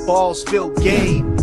Ballsville game.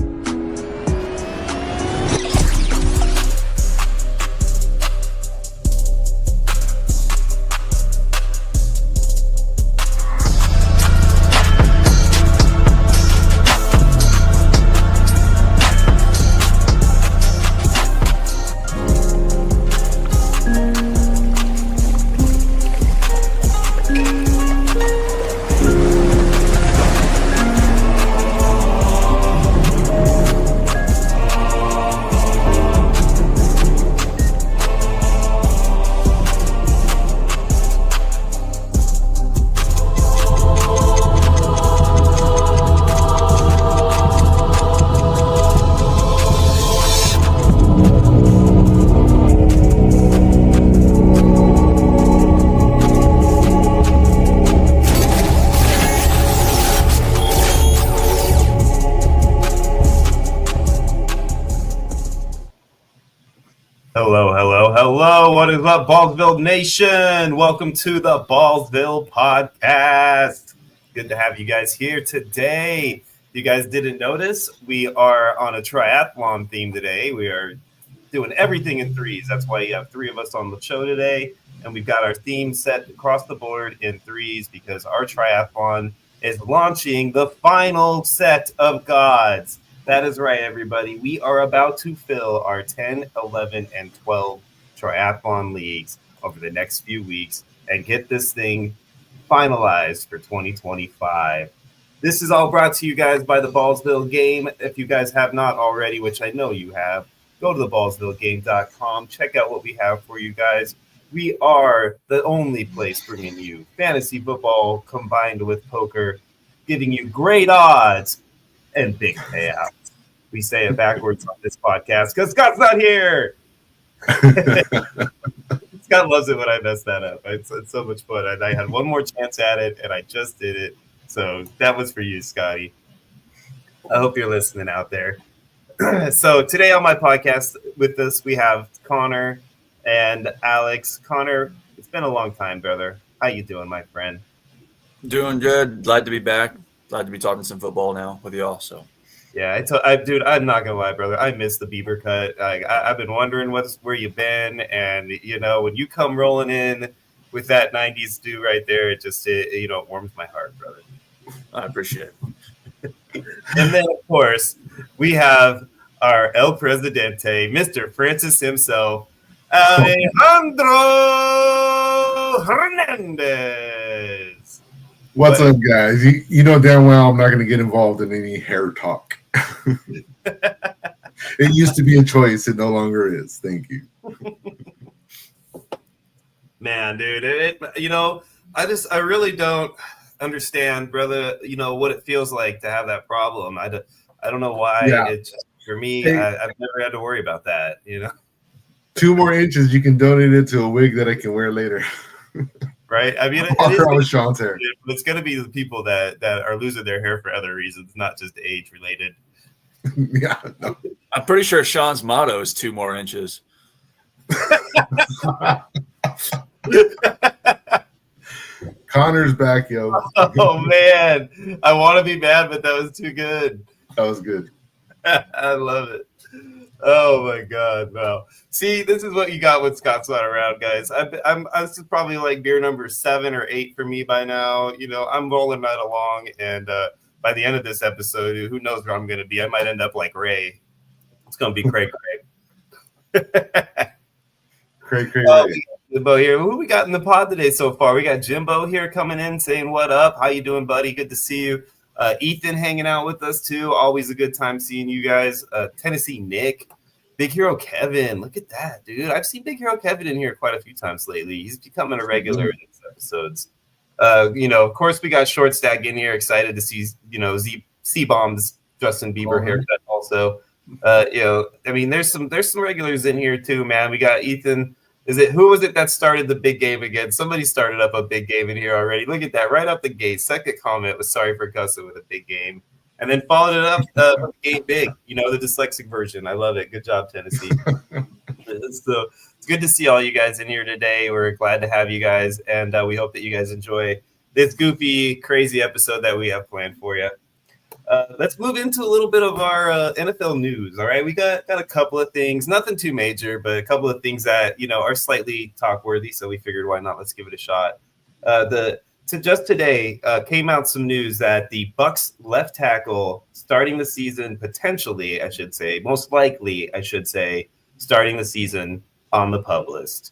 Hello. What is up, Ballsville Nation? Welcome to the Ballsville podcast. Good to have you guys here today. If you guys didn't notice, we are on a triathlon theme today. We are doing everything in threes. That's why you have three of us on the show today. And we've got our theme set across the board in threes because our triathlon is launching the final set of gods. That is right, everybody. We are about to fill our 10, 11, and 12 triathlon leagues over the next few weeks and get this thing finalized for 2025. This is all brought to you guys by the Ballsville Game. If you guys have not already, which I know you have, go to theballsvillegame.com. Check out what we have for you guys. We are the only place bringing you fantasy football combined with poker, giving you great odds and big payouts. We say it backwards on this podcast because Scott's not here. Scott loves it when I mess that up. It's so much fun. And I had one more chance at it, and I just did it. So that was for you, Scotty. I hope you're listening out there. So today on my podcast with us, we have Connor and Alex. Connor, it's been a long time, brother. How you doing, my friend? Doing good. Glad to be back. Glad to be talking some football now with y'all. So. Yeah, dude, I'm not gonna lie, brother. I miss the Bieber cut. I've been wondering where you've been, and when you come rolling in with that '90s do right there, it warms my heart, brother. I appreciate it. And then, of course, we have our El Presidente, Mr. Francis himself, Alejandro Hernandez. What's up, guys? You know damn well I'm not going to get involved in any hair talk. It used to be a choice. It no longer is. Thank you. Man, dude, I really don't understand, brother, what it feels like to have that problem. I don't know why. Yeah. It's just, for me, I've never had to worry about that, 2 more inches, you can donate it to a wig that I can wear later. Right? I mean, Sean's hair. It's going to be the people that are losing their hair for other reasons, not just age related. Yeah, no. I'm pretty sure Sean's motto is 2 more inches. Connor's back, yo. Oh, man. I want to be mad, but that was too good. That was good. I love it. Oh, my God. Wow. See, this is what you got when Scott's not around, guys. This is probably like beer number 7 or 8 for me by now. I'm rolling right along, and by the end of this episode, who knows where I'm going to be? I might end up like Ray. It's going to be cray. Cray. Jimbo here. Who we got in the pod today so far? We got Jimbo here coming in saying, what up? How you doing, buddy? Good to see you. Ethan hanging out with us, too. Always a good time seeing you guys. Tennessee Nick. Big Hero Kevin. Look at that, dude. I've seen Big Hero Kevin in here quite a few times lately. He's becoming a regular in these episodes. Of course, we got Short Stack in here. Excited to see, C-Bomb's Justin Bieber haircut also. There's some regulars in here too, man. We got Ethan. Who was it that started the big game again? Somebody started up a big game in here already. Look at that, right up the gate. Second comment was sorry for cussing with a big game. And then followed it up with game big, the dyslexic version. I love it. Good job, Tennessee. So it's good to see all you guys in here today. We're glad to have you guys. And we hope that you guys enjoy this goofy, crazy episode that we have planned for you. Let's move into a little bit of our NFL news. All right, we got a couple of things, nothing too major, but a couple of things that are slightly talk worthy. So we figured, why not? Let's give it a shot. Just today came out some news that the Bucs left tackle starting the season potentially, I should say, most likely, I should say, starting the season on the PUP list.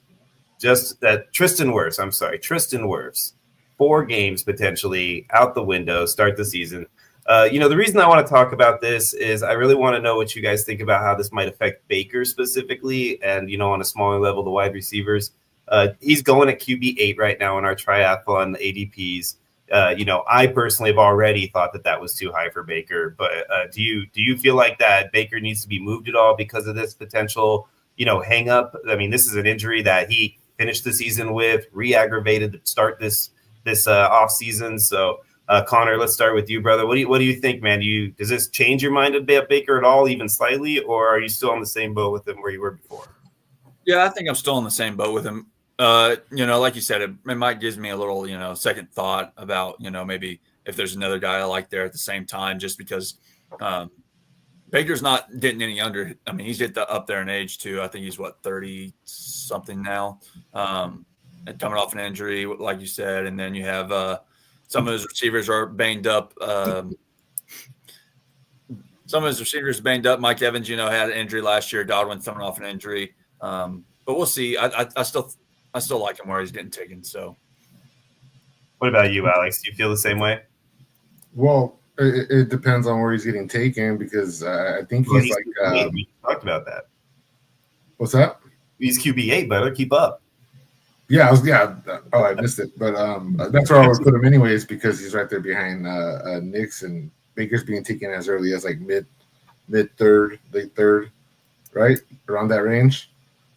Just that Tristan Wirfs, 4 games potentially out the window, start the season. The reason I want to talk about this is I really want to know what you guys think about how this might affect Baker specifically, and on a smaller level, the wide receivers. He's going at QB8 right now in our triathlon ADPs. I personally have already thought that was too high for Baker, but do you feel like that Baker needs to be moved at all because of this potential hang up? I mean, this is an injury that he finished the season with, re-aggravated to start this off season. So Connor, let's start with you, brother. What do you think, man? Does this change your mind about Baker at all, even slightly, or are you still on the same boat with him where you were before? Yeah, I think I'm still in the same boat with him. Like you said, it might give me a little, second thought about, maybe if there's another guy I like there at the same time, just because Baker's not getting any younger. I mean, he's up there in age too. I think he's 30 something now, and coming off an injury, like you said, and then you have some of his receivers are banged up. Some of his receivers banged up. Mike Evans, had an injury last year. Godwin coming off an injury. But we'll see. I still like him where he's getting taken. So, what about you, Alex? Do you feel the same way? Well, it depends on where he's getting taken because I think he's like. We talked about that. What's that? He's QB8, brother. Keep up. Yeah, Oh, I missed it, but that's where I would put him anyways because he's right there behind Nix, and Baker's being taken as early as like mid third, late third, right around that range.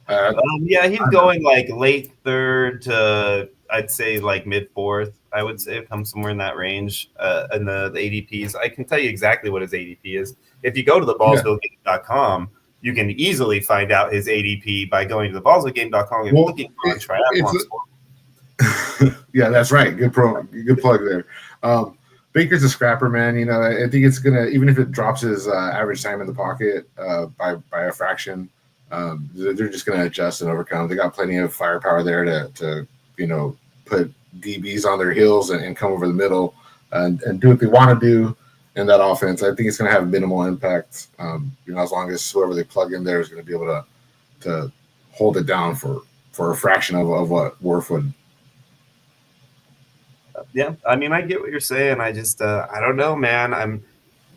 He's going like late third to I'd say like mid fourth. I would say it comes somewhere in that range. In the ADPs, I can tell you exactly what his ADP is. If you go to the Ballsville.com, you can easily find out his ADP by going to the Ballsville.com and looking for triathlon sport. Yeah, that's right. Good plug there. Baker's a scrapper, man. I think it's gonna, even if it drops his average time in the pocket by a fraction, they're just gonna adjust and overcome. They got plenty of firepower there to put DBs on their heels and come over the middle and do what they want to do in that offense. I think it's going to have minimal impact. As long as whoever they plug in there is going to be able to hold it down for a fraction of what Wirf would. Yeah, I mean, I get what you're saying. I just, I don't know, man.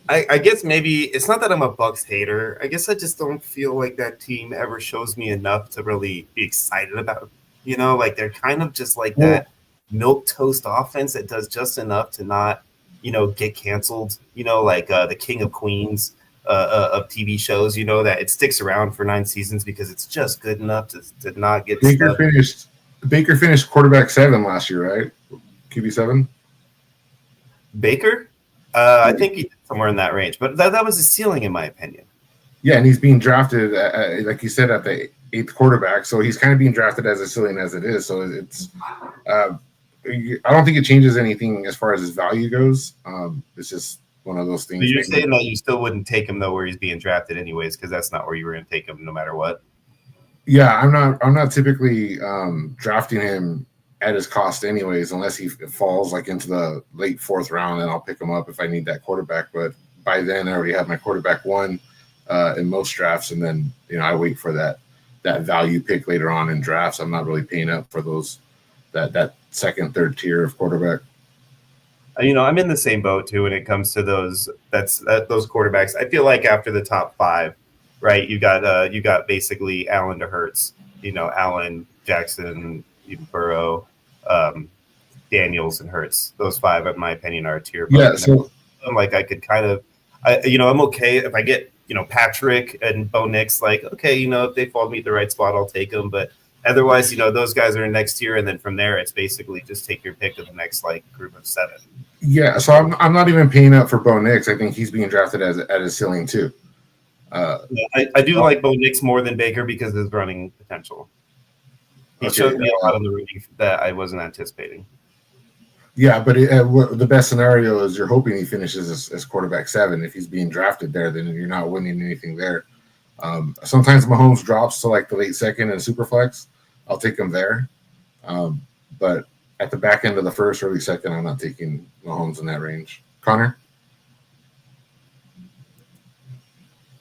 I guess maybe it's not that I'm a Bucs hater. I guess I just don't feel like that team ever shows me enough to really be excited about. Like they're kind of just like that milquetoast offense that does just enough to not, get canceled. Like the King of Queens of TV shows. That it sticks around for 9 seasons because it's just good enough to not get. Baker finished quarterback 7 last year, right? QB7. Baker, I think he did somewhere in that range, but that was his ceiling, in my opinion. Yeah, and he's being drafted, like you said, at the 8th quarterback. So he's kind of being drafted as a ceiling as it is. So it's, I don't think it changes anything as far as his value goes. It's just one of those things. So you're saying that you still wouldn't take him though, where he's being drafted anyways, because that's not where you were going to take him, no matter what. Yeah, I'm not typically drafting him at his cost anyways, unless he falls like into the late 4th round, and I'll pick him up if I need that quarterback. But by then, I already have my quarterback 1 in most drafts, and then I wait for that value pick later on in drafts. I'm not really paying up for those that 2nd, 3rd tier of quarterback. I'm in the same boat too when it comes to those those quarterbacks. I feel like after the top 5, right? You got basically Allen to Hurts, Allen, Jackson, Burrow, Daniels, and Hurts. Those 5, in my opinion, are a tier. Yeah, so I'm like I could kind of, I'm okay if I get Patrick and Bo Nix. Like, okay, if they fall me at the right spot, I'll take them. But otherwise, those guys are in next tier, and then from there, it's basically just take your pick of the next group of 7. Yeah, so I'm not even paying up for Bo Nix. I think he's being drafted at his ceiling too. I do like Bo Nix more than Baker because of his running potential. He showed me a lot of the running that I wasn't anticipating. Yeah, but the best scenario is you're hoping he finishes as quarterback 7. If he's being drafted there, then you're not winning anything there. Sometimes Mahomes drops to like the late second in Superflex. I'll take him there. But at the back end of the first, early second, I'm not taking Mahomes in that range. Connor?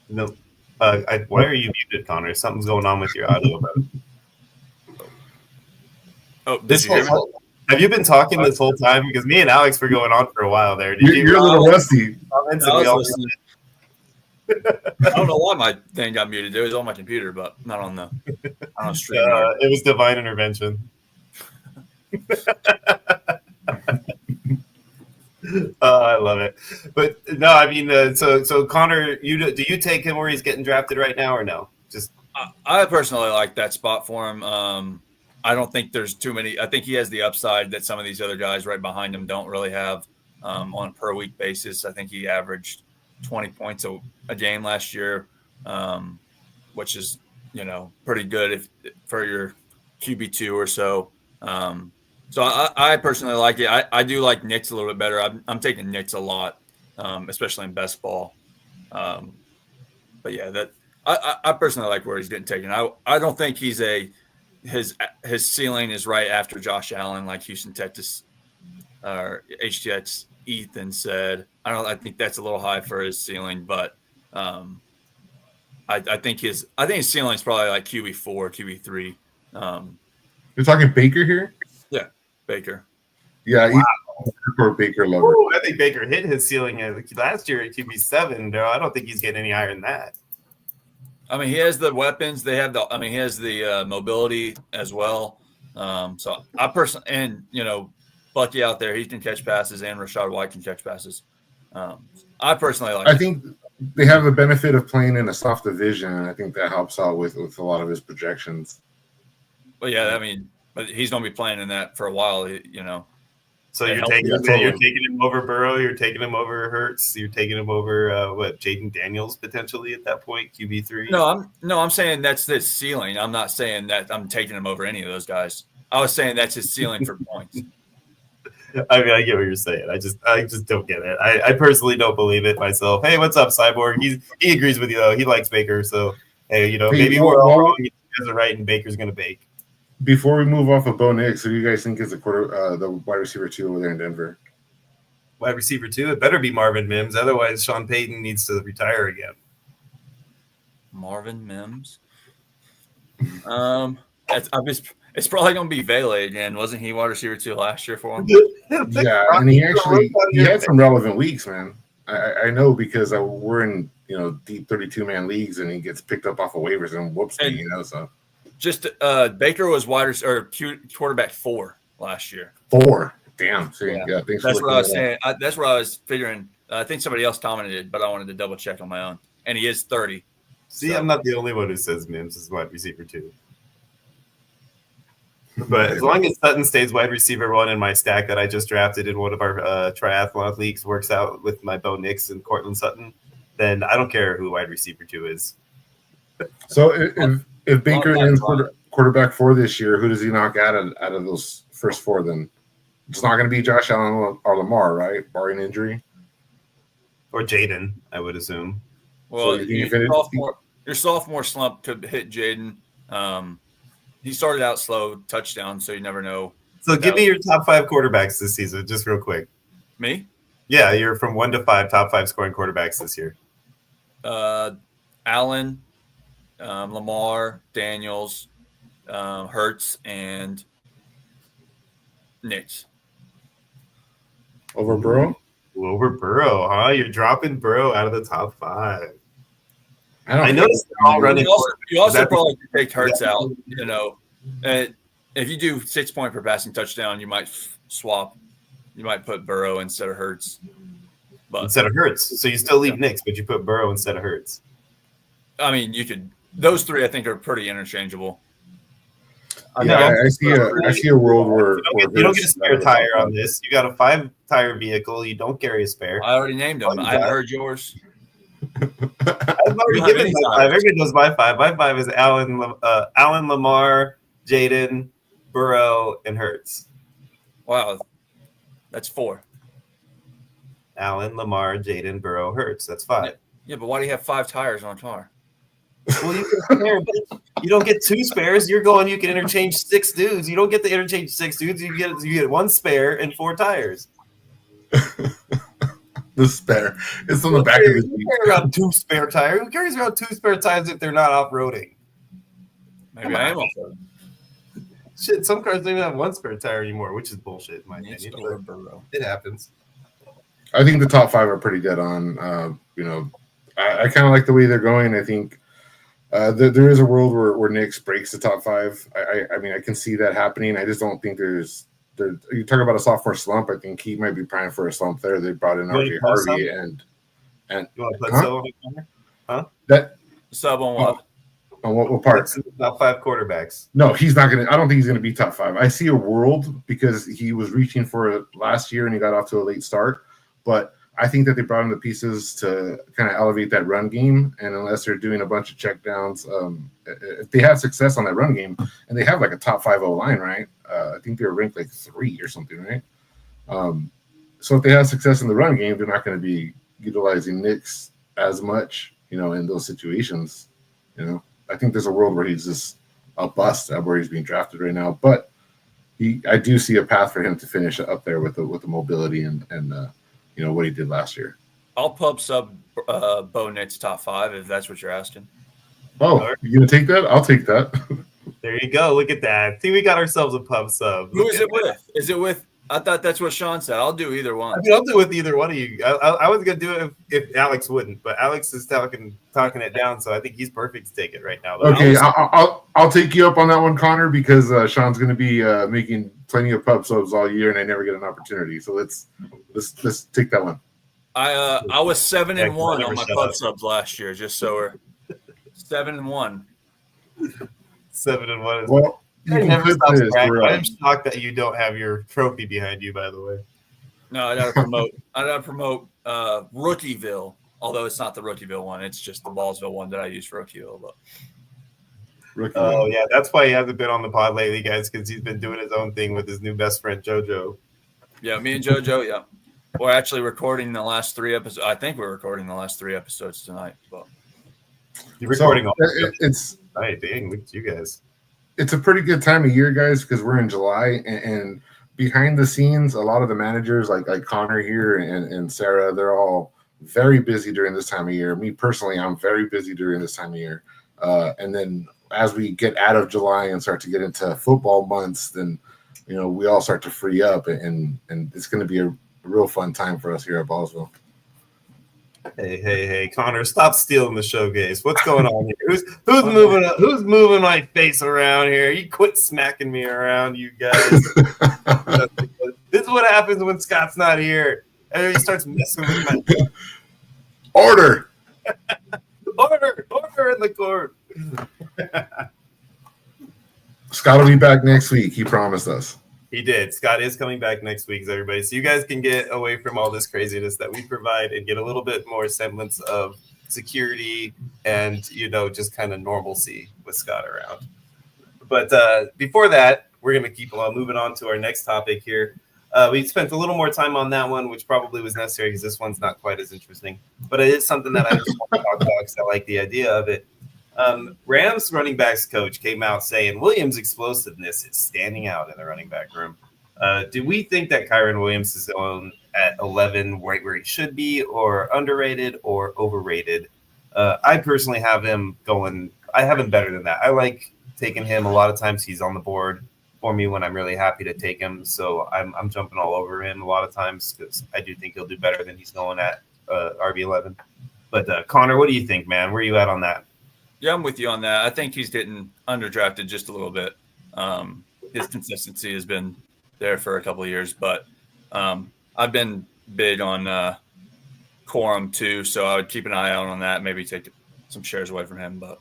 No. Why are you muted, Connor? Something's going on with your audio, brother. Oh, did you hear me? Have you been talking this whole time? Because me and Alex were going on for a while there. You're a little rusty. I don't know why my thing got muted. It was on my computer, but not on the stream. It was divine intervention. I love it. But no, I mean, so Connor, do you take him where he's getting drafted right now, or no? Just I personally like that spot for him. I don't think there's too many. I think he has the upside that some of these other guys right behind him don't really have on a per week basis. I think he averaged 20 points a game last year, which is, pretty good for your QB2 or so. So I personally like it. I do like Knicks a little bit better. I'm taking Knicks a lot, especially in best ball. But yeah, I personally like where he's getting taken. I don't think his ceiling is right after Josh Allen, like Houston Texas or HTX Ethan said. I think that's a little high for his ceiling, but I think his ceiling is probably like QB4, QB3. You're talking Baker here? Yeah, Baker. Yeah, wow. Baker lover. Ooh, I think Baker hit his ceiling last year at QB7. No, I don't think he's getting any higher than that. I mean, he has the weapons. He has the mobility as well. So I personally, and Bucky out there, he can catch passes, and Rashad White can catch passes. I personally like. I think they have the benefit of playing in a soft division, and I think that helps out with a lot of his projections. Well, yeah, I mean, but he's going to be playing in that for a while, So you're taking him over Burrow, you're taking him over Hurts, you're taking him over Jaden Daniels potentially at that point, QB3. No, I'm saying that's his ceiling. I'm not saying that I'm taking him over any of those guys. I was saying that's his ceiling for points. I mean, I get what you're saying. I just don't get it. I personally don't believe it myself. Hey, what's up, Cyborg? He agrees with you though. He likes Baker, so hey, maybe we're all wrong. You guys are right, and Baker's gonna bake. Before we move off of Bo Nix, who do you guys think is the wide receiver 2 over there in Denver? Wide receiver 2? It better be Marvin Mims. Otherwise, Sean Payton needs to retire again. Marvin Mims? It's probably going to be Vele again. Wasn't he wide receiver 2 last year for him? Yeah, and he had some relevant weeks, man. I know because we're in deep 32-man leagues, and he gets picked up off of waivers and whoopsie, so. Just Baker was quarterback 4 last year. 4, damn. So yeah. That's what I was saying. That's what I was figuring. I think somebody else commented, but I wanted to double check on my own. And he is 30. See, so. I'm not the only one who says Mims is wide receiver 2. But as long as Sutton stays wide receiver 1 in my stack that I just drafted in one of our triathlon leagues works out with my Bo Nix and Cortland Sutton, then I don't care who wide receiver 2 is. So if Baker ends quarterback 4 this year, who does he knock out of those first 4 then? It's not going to be Josh Allen or Lamar, right? Barring injury. Or Jaden, I would assume. Well, so your sophomore slump could hit Jaden. He started out slow, touchdown, so you never know. So give me your top 5 quarterbacks this season, just real quick. Me? Yeah, you're from 1 to 5, top 5 scoring quarterbacks this year. Allen, Lamar, Daniels, Hurts, and Nix. Over Burrow? Over Burrow, huh? You're dropping Burrow out of the top 5. I noticed they're all running. You also probably take Hurts out. If you do 6 point per passing touchdown, you might swap. You might put Burrow instead of Hurts. Instead of Hurts. So you still leave Nix, but you put Burrow instead of Hurts. I mean, you could. Those 3, I think, are pretty interchangeable. I see a world where you don't get a spare tire on this. You got a 5-tire vehicle. You don't carry a spare. I already named them. I heard yours. I've already given my 5. Everybody knows my 5. My 5 is Allen, Lamar, Jaden, Burrow, and Hurts. Wow. That's 4. Allen, Lamar, Jaden, Burrow, Hurts. That's 5. Yeah, but why do you have 5 tires on a car? Well, you can spare, but you don't get 2 spares. You're going. You can interchange 6 dudes. You don't get to interchange 6 dudes. You get 1 spare and 4 tires. The spare. It's on the back of the Jeep. Carry around 2 spare tires. Who carries around 2 spare tires if they're not off-roading? Maybe I am off-roading. Shit, some cars don't even have 1 spare tire anymore, which is bullshit in my opinion. It happens. I think the top 5 are pretty dead on. I kind of like the way they're going. I think there is a world where Knicks breaks the top 5. I mean, I can see that happening. I just don't think there's. You talk about a sophomore slump. I think he might be prime for a slump there. They brought in RJ Harvey and you want to put sub on the corner? Huh? That sub on what? On what part? Top 5 quarterbacks. No, he's not going to. I don't think he's going to be top 5. I see a world because he was reaching for it last year and he got off to a late start. But I think that they brought in the pieces to kind of elevate that run game. And unless they're doing a bunch of checkdowns, if they have success on that run game, and they have like a top 5 O-line, right? I think they're ranked like 3 or something, right? So if they have success in the run game, they're not going to be utilizing Knicks as much, in those situations. I think there's a world where he's just a bust where he's being drafted right now. But I do see a path for him to finish up there with the mobility and what he did last year. I'll pub sub Bo Nix top 5 if that's what you're asking. Oh, you gonna take that? I'll take that. There you go. Look at that. See, we got ourselves a pub sub. Who is it with? Is it with? I thought that's what Sean said. I'll do either one. I mean, I'll do it with either one of you. I was gonna do it if Alex wouldn't, but Alex is talking it down, so I think he's perfect to take it right now. Okay, I'll take you up on that one, Connor, because Sean's gonna be making plenty of pub subs all year, and I never get an opportunity. So let's take that one. I was 7-1 on my pub subs last year, just so we're 7-1. 7-1. Well. Never stops bragging. I'm shocked that you don't have your trophy behind you, by the way. No, I gotta promote Rookieville, although it's not the Rookieville one, it's just the Ballsville one that I use for Rookieville. But yeah, that's why he hasn't been on the pod lately, guys, because he's been doing his own thing with his new best friend JoJo. Yeah, me and JoJo, yeah. We're actually recording the last 3 episodes. I think we're recording the last 3 episodes tonight. But you're recording all it's right, dang, look at you guys. It's a pretty good time of year, guys, because we're in July, and behind the scenes, a lot of the managers like Connor here and Sarah, they're all very busy during this time of year. Me personally, I'm very busy during this time of year. And then as we get out of July and start to get into football months, then we all start to free up, and it's going to be a real fun time for us here at Ballsville. Hey, Connor, stop stealing the showcase. What's going on here? Who's moving up? Who's moving my face around here? You quit smacking me around, you guys. This is what happens when Scott's not here. And he starts messing with my order in the court. Scott will be back next week. He promised us. He did. Scott is coming back next week, everybody. So you guys can get away from all this craziness that we provide and get a little bit more semblance of security and, just kind of normalcy with Scott around. But before that, we're going to keep moving on to our next topic here. We spent a little more time on that one, which probably was necessary because this one's not quite as interesting. But it is something that I just want to talk about because I like the idea of it. Rams running backs coach came out saying Williams' explosiveness is standing out in the running back room. Do we think that Kyron Williams is on at 11 right where he should be, or underrated or overrated? I personally have him going. I have him better than that. I like taking him. A lot of times he's on the board for me when I'm really happy to take him. So I'm jumping all over him a lot of times because I do think he'll do better than he's going at RB11. But Connor, what do you think, man? Where are you at on that? Yeah, I'm with you on that. I think he's getting underdrafted just a little bit. His consistency has been there for a couple of years, but I've been big on Quorum too, so I would keep an eye out on that. Maybe take some shares away from him, but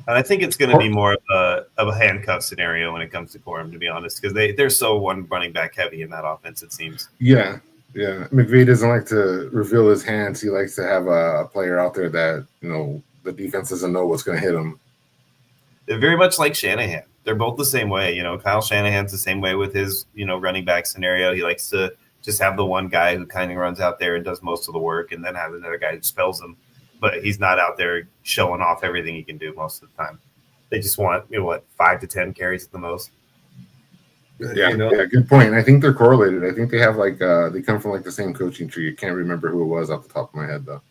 I think it's going to be more of a handcuff scenario when it comes to Quorum, to be honest, because they're so one running back heavy in that offense. It seems. Yeah. McVay doesn't like to reveal his hands. He likes to have a player out there that the defense doesn't know what's going to hit him. They're very much like Shanahan. They're both the same way. You know, Kyle Shanahan's the same way with his, running back scenario. He likes to just have the one guy who kind of runs out there and does most of the work, and then have another guy who spells them. But he's not out there showing off everything he can do most of the time. They just want, 5 to 10 carries at the most. Yeah, good point. I think they're correlated. I think they have they come from the same coaching tree. I can't remember who it was off the top of my head though.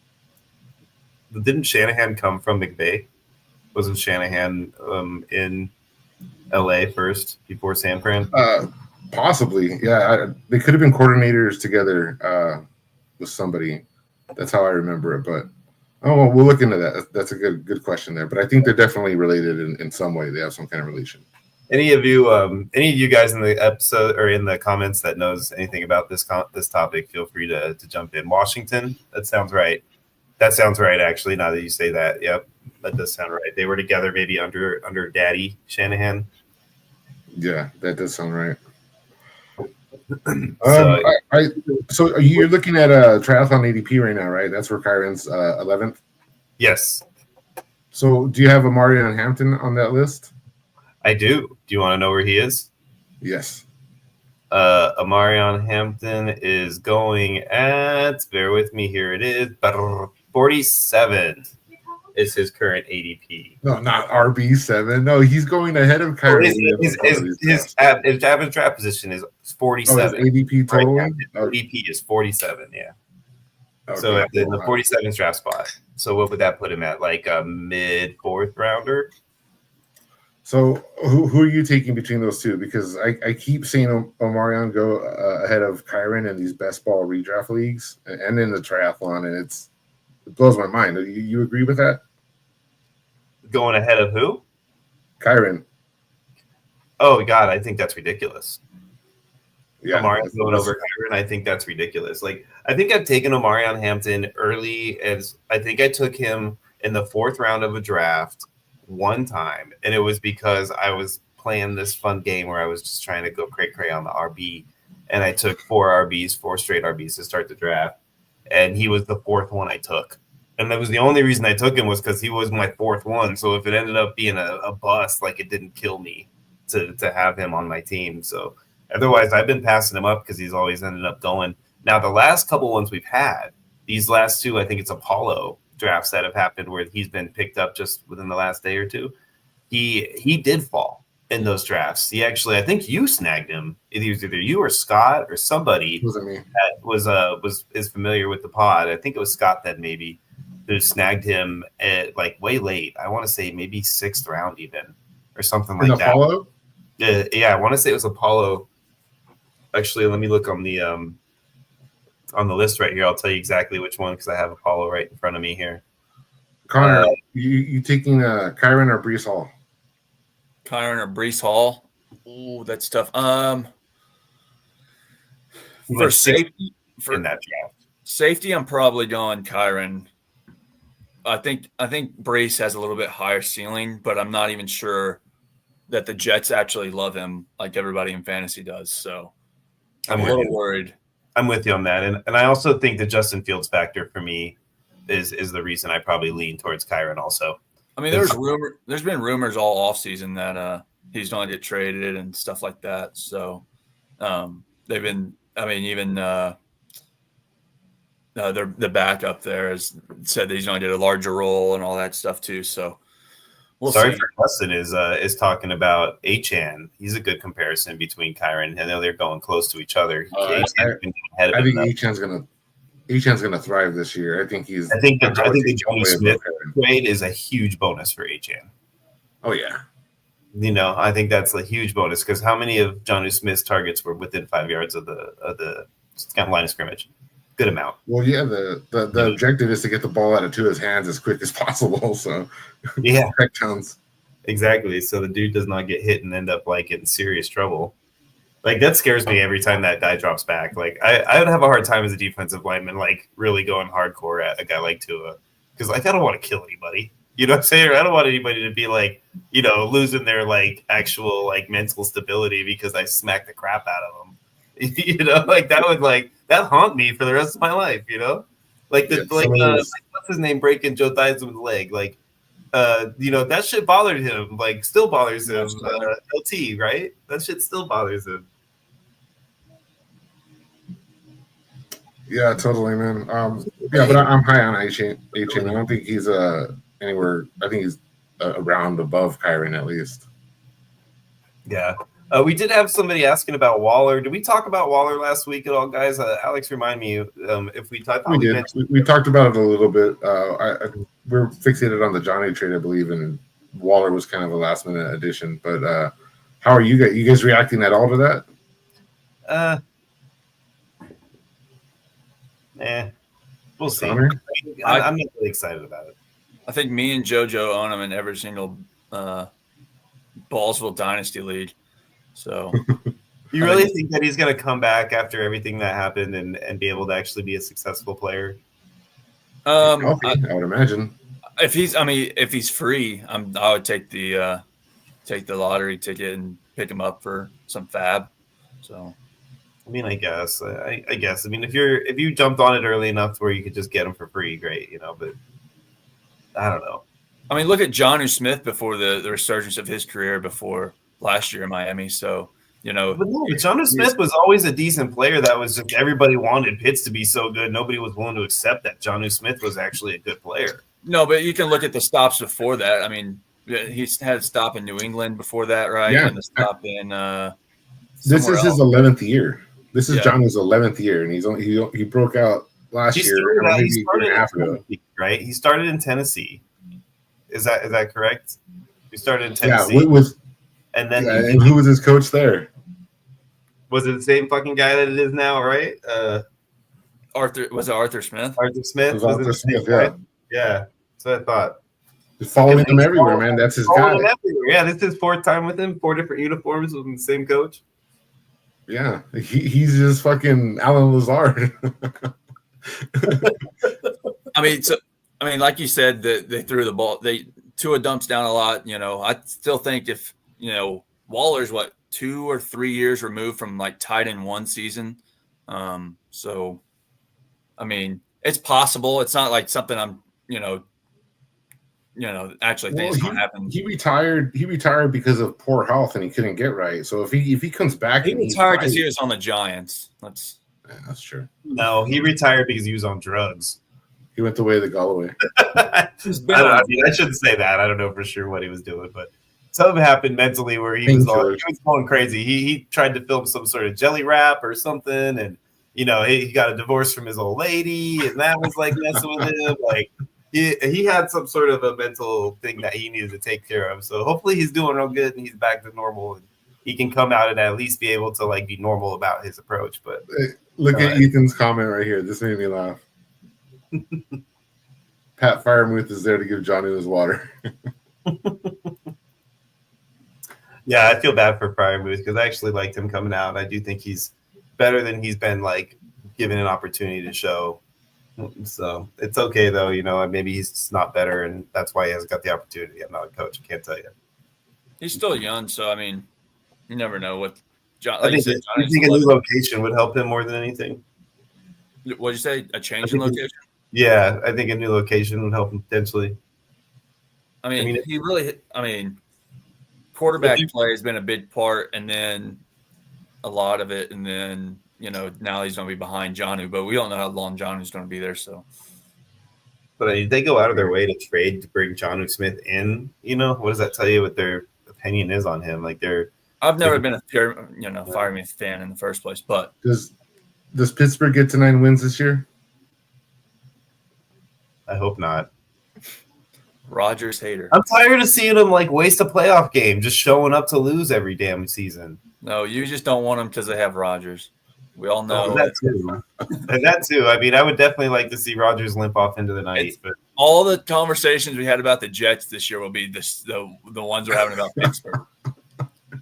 Didn't Shanahan come from McVay? Wasn't Shanahan in LA first before San Fran? Possibly. Yeah, they could have been coordinators together with somebody. That's how I remember it. But we'll look into that. That's a good question there. But I think they're definitely related in some way. They have some kind of relation. Any of you guys in the episode or in the comments that knows anything about this topic, feel free to jump in. Washington, that sounds right. That sounds right, actually, now that you say that. Yep, that does sound right. They were together maybe under Daddy Shanahan. Yeah, that does sound right. So, so you're looking at a triathlon ADP right now, right? That's where Kyron's 11th? Yes. So do you have Amarian Hampton on that list? I do. Do you want to know where he is? Yes. Amarian Hampton is going at, bear with me, here it is, 47 is his current ADP. No, not RB7. No, he's going ahead of Kyron. His average draft position is 47. His ADP total? Right, ADP is 47, yeah. Okay, so at the 47th draft spot. So what would that put him at? Like a mid-4th rounder? So who are you taking between those two? Because I keep seeing Omarion go ahead of Kyron in these best ball redraft leagues and in the triathlon, and it blows my mind. You agree with that? Going ahead of who? Kyron. Oh, God, I think that's ridiculous. Yeah, Omarion going over Kyron, I think that's ridiculous. Like, I think I've taken Omarion Hampton early as I think I took him in the 4th round of a draft one time, and it was because I was playing this fun game where I was just trying to go cray on the RB, and I took 4 straight RBs to start the draft, and he was the 4th one I took, and that was the only reason I took him was because he was my 4th one. So if it ended up being a bust, like, it didn't kill me to have him on my team. So otherwise, I've been passing him up because he's always ended up going. Now the last couple ones we've had, these last 2, I think it's Apollo drafts that have happened where he's been picked up just within the last day or 2. He did fall in those drafts. He actually, I think you snagged him. It was either you or Scott or somebody that is familiar with the pod. I think it was Scott that maybe who snagged him at like way late. I want to say maybe 6th round even or something like that. Apollo? Yeah, I want to say it was Apollo. Actually, let me look on the list right here. I'll tell you exactly which one because I have Apollo right in front of me here. Connor, you taking Kyron or Brees Hall? Kyron or Brees Hall? Ooh, that's tough. For safety, in that draft, safety, I'm probably going Kyron. I think Brees has a little bit higher ceiling, but I'm not even sure that the Jets actually love him like everybody in fantasy does. So I'm a little worried. I'm with you on that. And I also think the Justin Fields factor for me is the reason I probably lean towards Kyron also. I mean, there's been rumors all offseason that he's going to get traded and stuff like that. So they've been, I mean, even the backup there has said that he's going to get a larger role and all that stuff too. So we'll see. For Justin is talking about Achane. He's a good comparison between Kyron. I know they're going close to each other. I think Achane's gonna thrive this year. I think the Johnny Smith trade is a huge bonus for Achane. Oh yeah. I think that's a huge bonus because how many of Johnny Smith's targets were within 5 yards of the line of scrimmage? Good amount. Well, yeah, the objective is to get the ball out of Tua's hands as quick as possible. So, yeah, towns. Exactly. So the dude does not get hit and end up like in serious trouble. Like that scares me every time that guy drops back. Like I would have a hard time as a defensive lineman, like really going hardcore at a guy like Tua, because like I don't want to kill anybody. You know what I'm saying? I don't want anybody to be like, losing their like actual like mental stability because I smacked the crap out of them. Like that would that haunt me for the rest of my life. Like what's his name breaking Joe Theismann's leg? Like that shit bothered him. Like, still bothers him. Absolutely. LT, right? That shit still bothers him. Yeah, totally, man. Yeah, but I'm high on H-Chain. I don't think he's anywhere. I think he's around above Kyron at least. Yeah. We did have somebody asking about Waller. Did we talk about Waller last week at all, guys? Alex, remind me if we talked. We did. We talked about it a little bit. We're fixated on the Johnny trade, I believe, and Waller was kind of a last minute addition. But how are you guys? You guys reacting at all to that? We'll see. Connor? I'm not really excited about it. I think me and JoJo own him in every single Ballsville Dynasty League. So, you really think that he's going to come back after everything that happened and be able to actually be a successful player? I would imagine. If he's free, I would take the lottery ticket and pick him up for some fab. So, I mean, I guess. I guess. I mean, if you jumped on it early enough to where you could just get him for free, great. But I don't know. I mean, look at Jonnu Smith before the resurgence of his career before last year in Miami. So, But no, Jonnu Smith was always a decent player. That was just everybody wanted Pitts to be so good. Nobody was willing to accept that Jonnu Smith was actually a good player. No, but you can look at the stops before that. I mean, he's had a stop in New England before that, right? Yeah. And the stop in this is his 11th year. This is Yeah. Jonnu's 11th year, and he broke out last year, maybe a year and a half ago. Right? He started in Tennessee. Is that correct? He started in Tennessee. Yeah, and then and who was his coach there? Was it the same fucking guy that it is now, right? Arthur Smith? Arthur Smith? It was Arthur it the Smith, same guy? Yeah. That's what I thought. Just following him everywhere, man. That's his guy. Yeah, this is his fourth time with him. 4 different uniforms with the same coach. Yeah, he's just fucking Alan Lazard. I mean, like you said, they threw the ball. Tua dumps down a lot. I still think if Waller's 2 or 3 years removed from like tied in one season. So, I mean, it's possible. It's not like something I'm actually think it's going to happen. He retired because of poor health and he couldn't get right. So if he comes back, he retired because he was on the Giants. That's true. No, he retired because he was on drugs. He went the way of the Galloway. I shouldn't say that. I don't know for sure what he was doing, but something happened mentally where he was going crazy. He tried to film some sort of jelly wrap or something, and he got a divorce from his old lady, and that was like messing with him. Like he had some sort of a mental thing that he needed to take care of. So hopefully he's doing real good and he's back to normal, and he can come out and at least be able to like be normal about his approach. But look at Ethan's comment right here. This made me laugh. Pat Firemuth is there to give Johnny his water. Yeah, I feel bad for Firemuth because I actually liked him coming out. I do think he's better than he's been like given an opportunity to show. So it's okay though, maybe he's just not better, and that's why he hasn't got the opportunity. I'm not a coach, I can't tell you. He's still young, so I mean, you never know what. I think a new location would help him more than anything. What'd you say? A change in location? Yeah, I think a new location would help him potentially. Quarterback play has been a big part, and then a lot of it, and then now he's going to be behind Jonnu, but we don't know how long Jonnu's going to be there. So, but they go out of their way to trade to bring Jonnu Smith in. What does that tell you? What their opinion is on him? I've never been a Firemuth fan in the first place, but does Pittsburgh get to 9 wins this year? I hope not. Rodgers hater. I'm tired of seeing him waste a playoff game, just showing up to lose every damn season. No, you just don't want them because they have Rodgers. We all know that too. That too. I mean, I would definitely like to see Rodgers limp off into the night. But all the conversations we had about the Jets this year will be the ones we're having about Pittsburgh.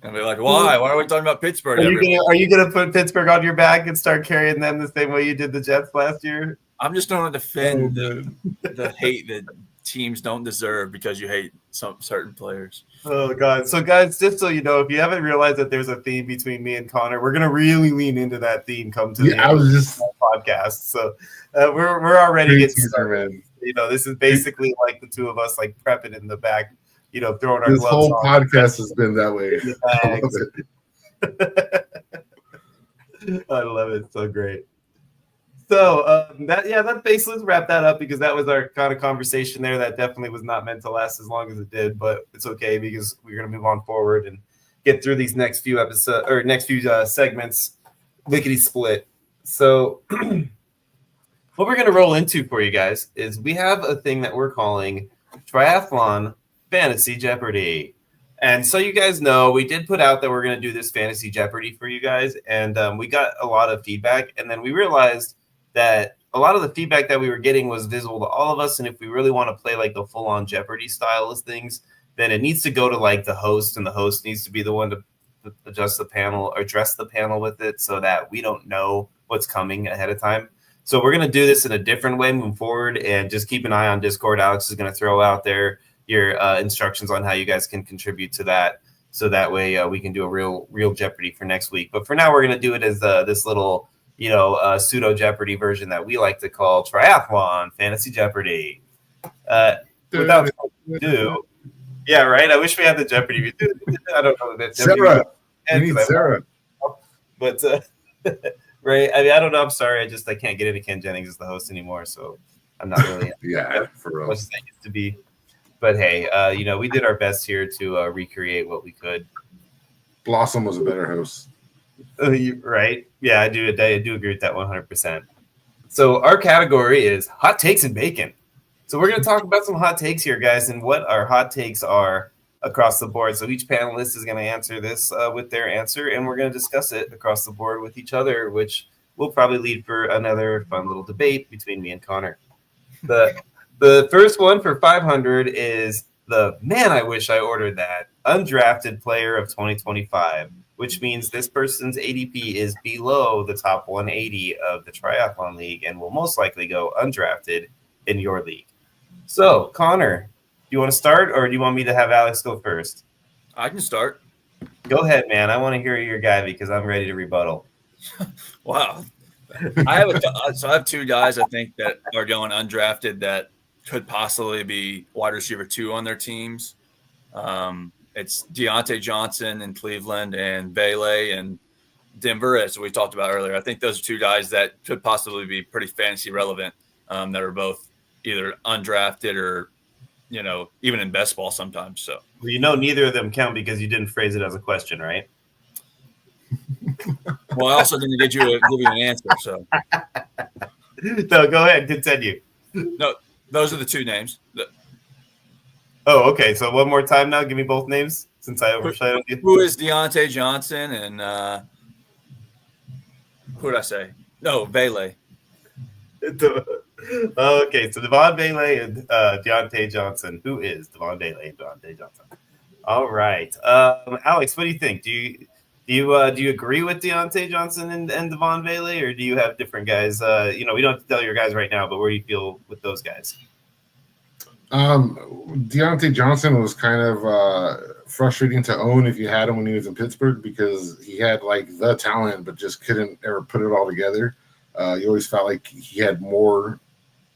And be like, why? Why are we talking about Pittsburgh? Are you gonna put Pittsburgh on your back and start carrying them the same way you did the Jets last year? I'm just going to defend the hate that teams don't deserve because you hate some certain players. Oh God! So guys, just so you know, if you haven't realized that there's a theme between me and Connor, we're gonna really lean into that theme. Come to the end of the podcast. So we're already getting started. This is basically like the two of us like prepping in the back, throwing our This gloves whole on. podcast has been that way. I love it. I love it. So great. So that basically let's wrap that up because that was our kind of conversation there. That definitely was not meant to last as long as it did, but it's okay because we're gonna move on forward and get through these next few episodes or next few segments, lickety split. So what we're gonna roll into for you guys is we have a thing that we're calling Triathlon Fantasy Jeopardy. And so you guys know, we did put out that we're going to do this Fantasy Jeopardy for you guys, and we got a lot of feedback, and then we realized that a lot of the feedback that we were getting was visible to all of us, and if we really want to play like the full-on Jeopardy style of things, then it needs to go to like the host, and the host needs to be the one to adjust the panel or address the panel with it so that we don't know what's coming ahead of time. So we're going to do this in a different way moving forward, and just keep an eye on Discord. Alex is going to throw out there your instructions on how you guys can contribute to that, so that way we can do a real Jeopardy for next week. But for now, we're going to do it as this little pseudo Jeopardy version that we like to call Triathlon Fantasy Jeopardy. Without further ado, yeah, right. I wish we had the Jeopardy. I don't know that Sarah, we need Sarah. But right, I mean, I don't know. I'm sorry, I can't get into Ken Jennings as the host anymore, so I'm not really for real. much as I used to be. But hey, we did our best here to recreate what we could. Blossom was a better host. Right? Yeah, I do agree with that 100%. So our category is hot takes and bacon. So we're going to talk about some hot takes here, guys, and what our hot takes are across the board. So each panelist is going to answer this with their answer, and we're going to discuss it across the board with each other, which will probably lead for another fun little debate between me and Connor. The first one for 500 is the man, I wish I ordered that undrafted player of 2025, which means this person's ADP is below the top 180 of the Triathlon League and will most likely go undrafted in your league. So, Connor, do you want to start or do you want me to have Alex go first? I can start. Go ahead, man. I want to hear your guy because I'm ready to rebuttal. Wow. I have two guys I think that are going undrafted that could possibly be wide receiver 2 on their teams. It's Deontay Johnson in Cleveland and Bailey in Denver, as we talked about earlier. I think those are two guys that could possibly be pretty fantasy relevant, that are both either undrafted or, even in best ball sometimes. So, well, neither of them count because you didn't phrase it as a question, right? Well, I also didn't give you an answer. So, no, go ahead, continue. No, those are the two names. Oh, okay. So one more time now. Give me both names since I overshadowed you. Who is Deontay Johnson and who did I say? No, Bailey. Okay, so Devon Bailey and Deontay Johnson. Who is Devon Bailey and Deontay Johnson? All right, Alex, what do you think? Do you agree with Deontay Johnson and Devon Bailey, or do you have different guys? We don't have to tell your guys right now, but where do you feel with those guys? Deontay Johnson was kind of frustrating to own if you had him when he was in Pittsburgh because he had like the talent, but just couldn't ever put it all together. You always felt like he had more,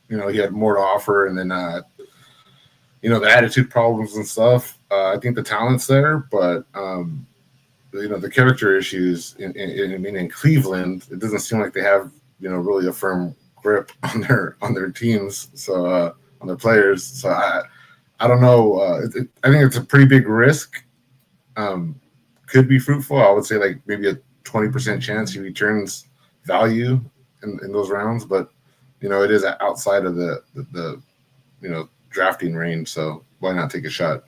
he had more to offer, and then the attitude problems and stuff. I think the talent's there, but the character issues in Cleveland, it doesn't seem like they have really a firm grip on their teams. So on their players. So I don't know. I think it's a pretty big risk. Could be fruitful. I would say like maybe a 20% chance he returns value in those rounds, but it is outside of the drafting range. So why not take a shot?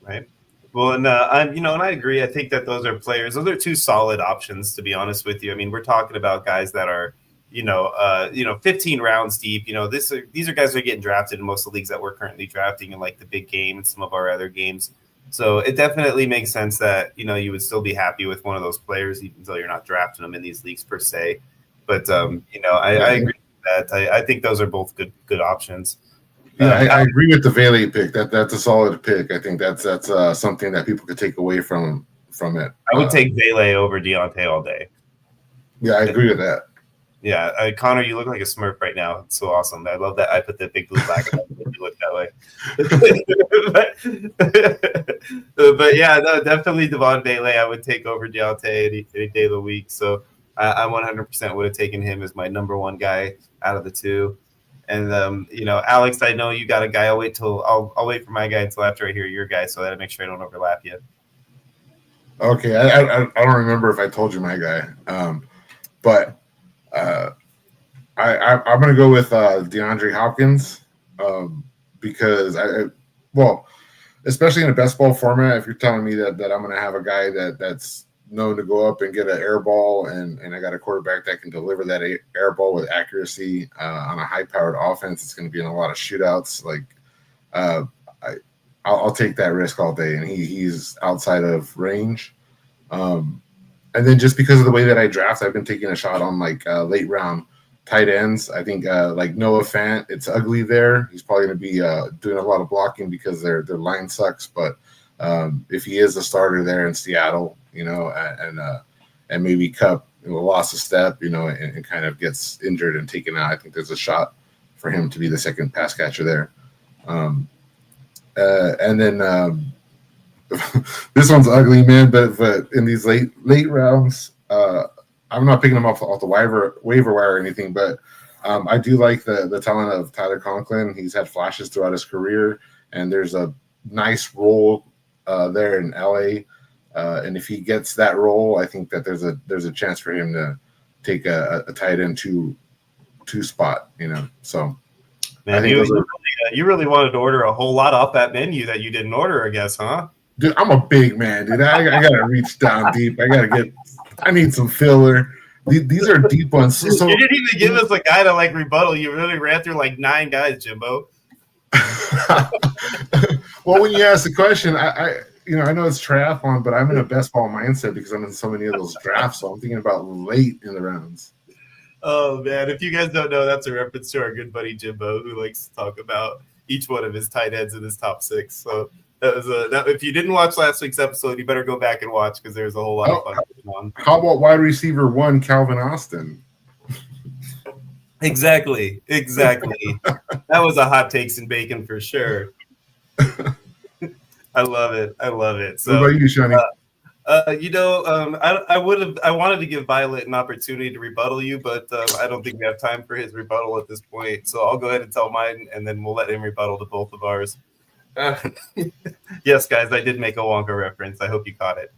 Right. Well, and I agree. I think that those are players. Those are two solid options, to be honest with you. I mean, we're talking about guys that are 15 rounds deep. These are guys that are getting drafted in most of the leagues that we're currently drafting in like the big game and some of our other games. So it definitely makes sense that, you would still be happy with one of those players, even though you're not drafting them in these leagues per se. But, I agree with that. I think those are both good options. Yeah, I agree with the Bailey pick. That's a solid pick. I think that's something that people could take away from it. I would take Bailey over Deontay all day. Yeah, I agree with that. Yeah, Connor, you look like a Smurf right now. It's so awesome. I love that. I put the big blue black on you look that way. but yeah, no, definitely Devon Bailey. I would take over Deontay any day of the week. So I 100% would have taken him as my number one guy out of the two. And Alex, I know you got a guy. I'll wait for my guy until after I hear your guy, so that I make sure I don't overlap you. Okay, I don't remember if I told you my guy, but I'm going to go with DeAndre Hopkins because especially in a best ball format, if you're telling me that I'm going to have a guy that's known to go up and get an air ball, and I got a quarterback that can deliver that air ball with accuracy on a high-powered offense, it's going to be in a lot of shootouts. Like, I'll take that risk all day, and he's outside of range. And then just because of the way that I draft, I've been taking a shot on late round tight ends. I think like Noah Fant, it's ugly there. He's probably going to be doing a lot of blocking because their line sucks. But if he is the starter there in Seattle, and maybe Kupp lost a step, and kind of gets injured and taken out, I think there's a shot for him to be the second pass catcher there. And then this one's ugly, man. But in these late rounds, I'm not picking him off the waiver wire or anything, but I do like the talent of Tyler Conklin. He's had flashes throughout his career, and there's a nice role there in LA. And if he gets that role, I think that there's a chance for him to take a tight end two spot. So man, I think you really wanted to order a whole lot off that menu that you didn't order, I guess, huh? Dude, I'm a big man, dude. I gotta reach down deep. I need some filler. These are deep ones. So, you didn't even give us a guy to rebuttal. You really ran through 9 guys, Jimbo. Well, when you ask the question, I know it's triathlon, but I'm in a best ball mindset because I'm in so many of those drafts. So I'm thinking about late in the rounds. Oh man, if you guys don't know, that's a reference to our good buddy Jimbo, who likes to talk about each one of his tight ends in his top 6. So if you didn't watch last week's episode, you better go back and watch because there's a whole lot of fun going on. How about wide receiver 1, Calvin Austin? Exactly. That was a hot takes and bacon for sure. I love it. So, what about you, Shani? I wanted to give Violet an opportunity to rebuttal you, but I don't think we have time for his rebuttal at this point. So I'll go ahead and tell mine, and then we'll let him rebuttal to both of ours. Yes, guys, I did make a Wonka reference. I hope you caught it.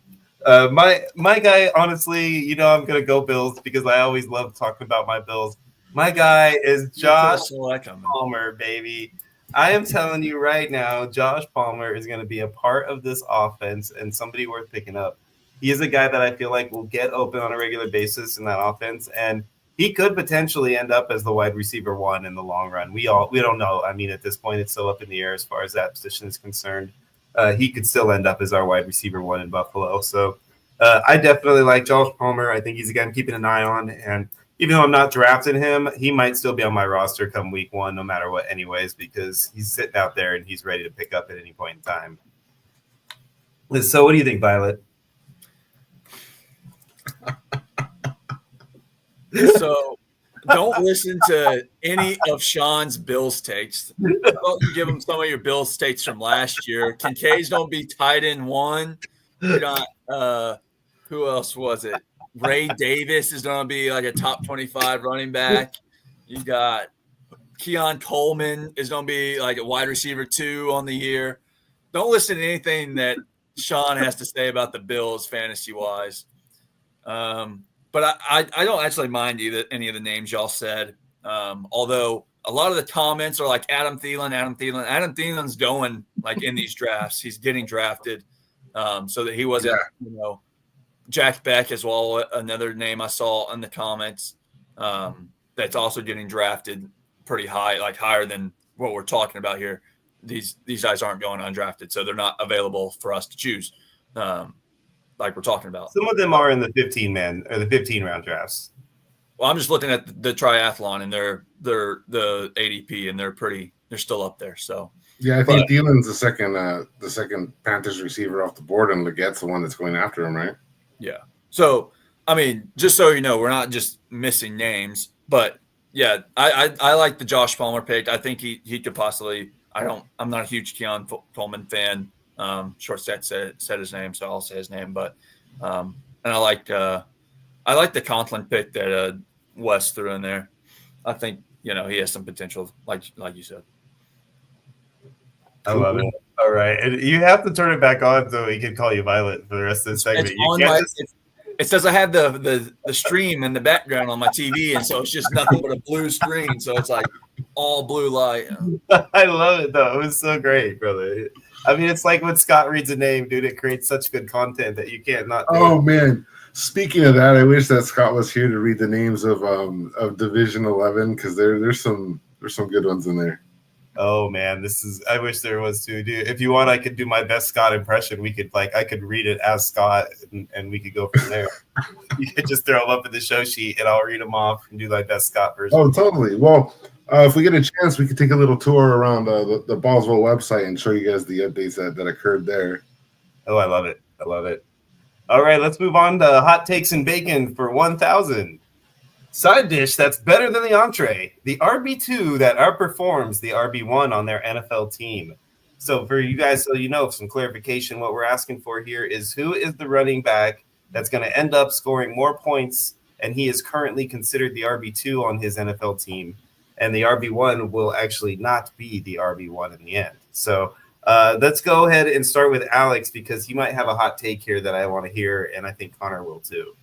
My guy, honestly, I'm gonna go Bills because I always love talking about my Bills. My guy is Josh Palmer, baby. I am telling you right now, Josh Palmer is going to be a part of this offense and somebody worth picking up. He is a guy that I feel like will get open on a regular basis in that offense, and he could potentially end up as the wide receiver 1 in the long run. We don't know. I mean, at this point, it's still up in the air as far as that position is concerned. He could still end up as our wide receiver 1 in Buffalo. So I definitely like Josh Palmer. I think he's a guy I'm keeping an eye on, and even though I'm not drafting him, he might still be on my roster come week 1, no matter what, anyways, because he's sitting out there and he's ready to pick up at any point in time. So, what do you think, Violet? So, don't listen to any of Sean's Bills takes. Don't give him some of your Bills takes from last year. Kincaid's don't be tight end 1. You got who else was it? Ray Davis is going to be like a top 25 running back. You got Keon Coleman is going to be like a wide receiver 2 on the year. Don't listen to anything that Sean has to say about the Bills fantasy-wise. But I don't actually mind any of the names y'all said. Although a lot of the comments are like Adam Thielen. Adam Thielen's going in these drafts. He's getting drafted so that he wasn't, Jack Beck as well, another name I saw in the comments that's also getting drafted pretty high, higher than what we're talking about here. These guys aren't going undrafted, so they're not available for us to choose, like we're talking about. Some of them are in the 15-round drafts. Well, I'm just looking at the triathlon, and they're the ADP, and they're still up there. So yeah, I think Thielen's the second Panthers receiver off the board, and Legette's the one that's going after him, right? Yeah. So, I mean, just so you know, we're not just missing names. But yeah, I like the Josh Palmer pick. I think he could possibly. I'm not a huge Keon Coleman fan. Short said his name, so I'll say his name. But and I like the Conklin pick that Wes threw in there. I think he has some potential, like you said. I love it. All right, and you have to turn it back on so we can call you Violet for the rest of the segment. It says I have the stream in the background on my TV, and so it's just nothing but a blue screen. So it's like all blue light. I love it though. It was so great, brother. I mean, it's like when Scott reads a name, dude. It creates such good content that you can't not. Oh man! Speaking of that, I wish that Scott was here to read the names of Division 11 because there's some good ones in there. Oh man, I wish there was too, dude. If you want, I could do my best Scott impression. I could read it as Scott, and we could go from there. You could just throw them up in the show sheet, and I'll read them off and do my best Scott version. Oh, totally. Well, if we get a chance, we could take a little tour around the Ballsville website and show you guys the updates that occurred there. Oh, I love it. I love it. All right, let's move on to hot takes and bacon for 1,000. Side dish that's better than the entree. The RB2 that outperforms the RB1 on their NFL team. So for you guys, so you know, some clarification, what we're asking for here is who is the running back that's going to end up scoring more points, and he is currently considered the RB2 on his NFL team, and the RB1 will actually not be the RB1 in the end. So let's go ahead and start with Alex because he might have a hot take here that I want to hear, and I think Connor will too.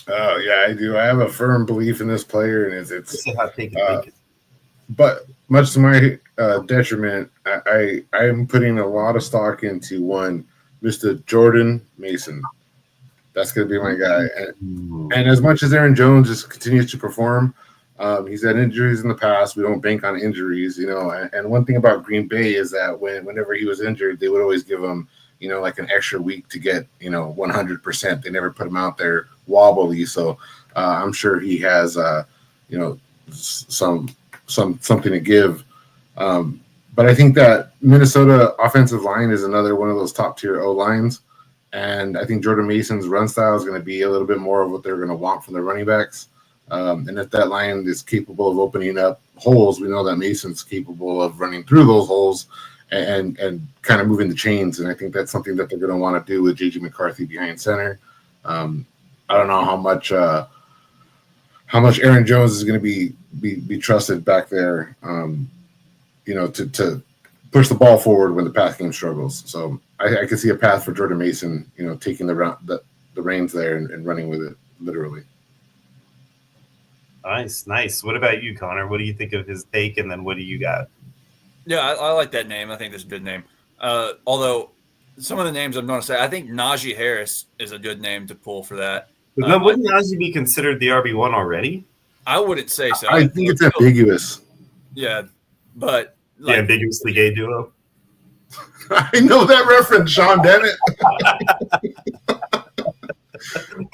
Oh yeah, I do. I have a firm belief in this player, and it's a hot take. But much to my detriment, I am putting a lot of stock into one, Mr. Jordan Mason. That's going to be my guy. And as much as Aaron Jones just continues to perform, he's had injuries in the past. We don't bank on injuries, And one thing about Green Bay is that whenever he was injured, they would always give him, like an extra week to get, 100%. They never put him out there wobbly. So I'm sure he has, something to give. But I think that Minnesota offensive line is another one of those top tier O lines. And I think Jordan Mason's run style is going to be a little bit more of what they're going to want from the running backs. And if that line is capable of opening up holes, we know that Mason's capable of running through those holes and kind of moving the chains. And I think that's something that they're going to want to do with J.J. McCarthy behind center. I don't know how much Aaron Jones is going to be trusted back there, to push the ball forward when the pass game struggles. So I can see a path for Jordan Mason, taking the reins there and running with it literally. Nice. What about you, Connor? What do you think of his take, and then what do you got? Yeah, I like that name. I think that's a good name. Although some of the names I'm going to say, I think Najee Harris is a good name to pull for that. But wouldn't Najee be considered the RB1 already? I wouldn't say so. I think it's ambiguous. Yeah, but the ambiguously gay duo. I know that reference, Sean. Damn it.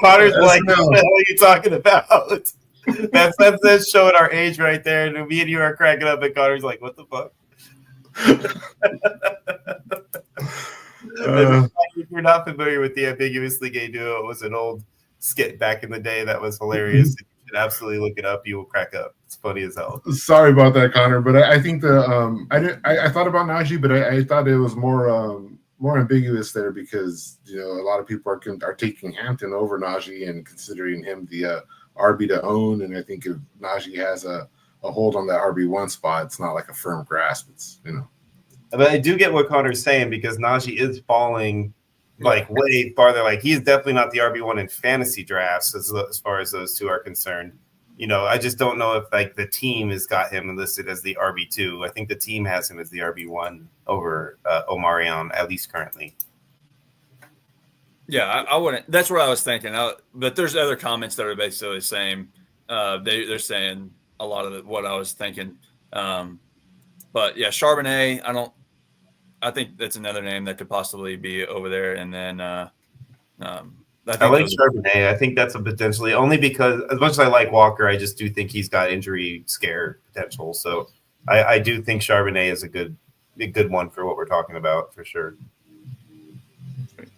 Connor's like, what the hell are you talking about? That's showing our age right there. And me and you are cracking up, and Connor's like, what the fuck? If you're not familiar with the ambiguously gay duo, it was an old skit back in the day that was hilarious. You should absolutely look it up. You will crack up. It's funny as hell. Sorry about that, Connor, but I think I thought about Najee, but I thought it was more ambiguous there because a lot of people are taking Hampton over Najee and considering him the RB to own, and I think if Najee has a hold on that RB1 spot, it's not like a firm grasp. It's But I do get what Connor's saying because Najee is falling way farther. Like he's definitely not the RB1 in fantasy drafts as far as those two are concerned. I just don't know if the team has got him listed as the RB2. I think the team has him as the RB1 over Omarion, at least currently. Yeah, I wouldn't. That's what I was thinking. But there's other comments that are basically the same. They're saying a lot of what I was thinking. But yeah, Charbonnet, I think that's another name that could possibly be over there. And then I like Charbonnet. I think that's a potentially only because as much as I like Walker, I just do think he's got injury scare potential. So I do think Charbonnet is a good one for what we're talking about for sure.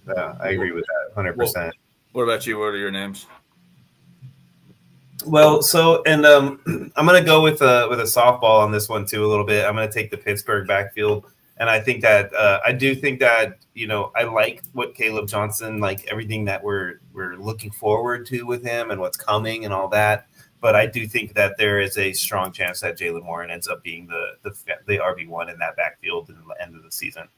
Yeah, I agree with that 100%. What about you? What are your names? Well, so and I'm gonna go with a softball on this one too a little bit. I'm gonna take the Pittsburgh backfield, and I think that I do think that I like what Caleb Johnson, like everything that we're looking forward to with him and what's coming and all that. But I do think that there is a strong chance that Jalen Warren ends up being the RB1 in that backfield in the end of the season.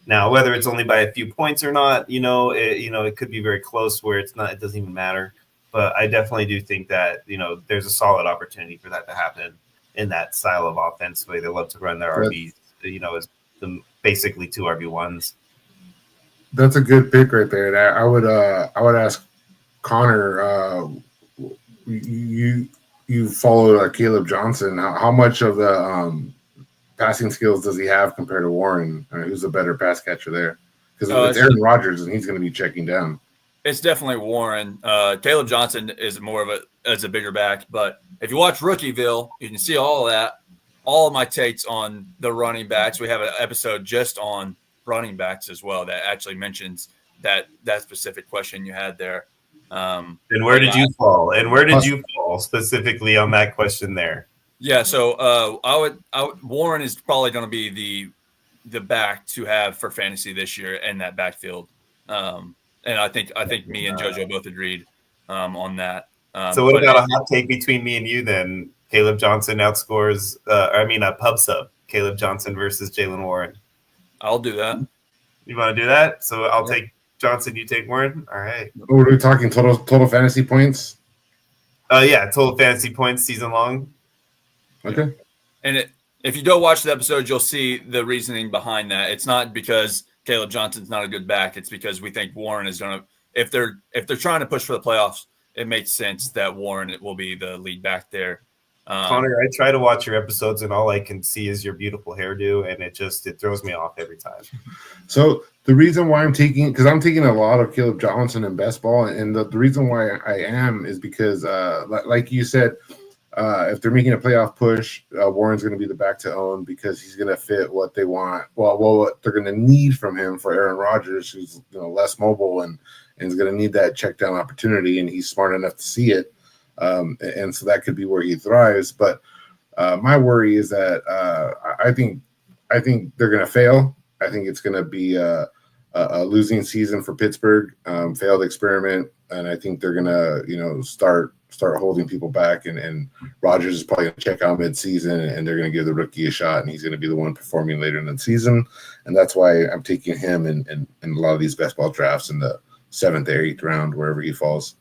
Now, whether it's only by a few points or not, it could be very close where it's not. It doesn't even matter. But I definitely do think that there's a solid opportunity for that to happen in that style of offense, the way they love to run their RBs. As basically two RB1s. That's a good pick right there. And I would ask Connor. You followed Caleb Johnson. How much of the passing skills does he have compared to Warren? Who's the better pass catcher there? Because it's Aaron Rodgers, and he's going to be checking down. It's definitely Warren. Caleb Johnson is more of a bigger back, but if you watch Rookieville, you can see all of that. All of my takes on the running backs. We have an episode just on running backs as well that actually mentions that specific question you had there. And where did you fall? And where did you fall specifically on that question there? Yeah, so Warren is probably going to be the back to have for fantasy this year in that backfield. And I think me and JoJo both agreed on that. So what about a hot take between me and you then? Caleb Johnson outscores a pub sub. Caleb Johnson versus Jalen Warren. I'll do that. You want to do that? So I'll take Johnson, you take Warren? All right. What are we talking? Total fantasy points? Total fantasy points season long. Okay. And if you don't watch the episode, you'll see the reasoning behind that. It's not because Caleb Johnson's not a good back. It's because we think Warren is going to – if they're trying to push for the playoffs, it makes sense that Warren will be the lead back there. Connor, I try to watch your episodes, and all I can see is your beautiful hairdo, and it throws me off every time. So the reason why I'm taking – because I'm taking a lot of Caleb Johnson in best ball, and the reason why I am is because, like you said – if they're making a playoff push, Warren's going to be the back to own because he's going to fit what they want. Well, what they're going to need from him for Aaron Rodgers, who's less mobile and is going to need that check down opportunity, and he's smart enough to see it. And so that could be where he thrives. But my worry is that I think they're going to fail. I think it's going to be a losing season for Pittsburgh, failed experiment, and I think they're going to start holding people back, and Rodgers is probably going to check out mid-season, and they're going to give the rookie a shot, and he's going to be the one performing later in the season, and that's why I'm taking him in a lot of these best ball drafts in the 7th or 8th round, wherever he falls.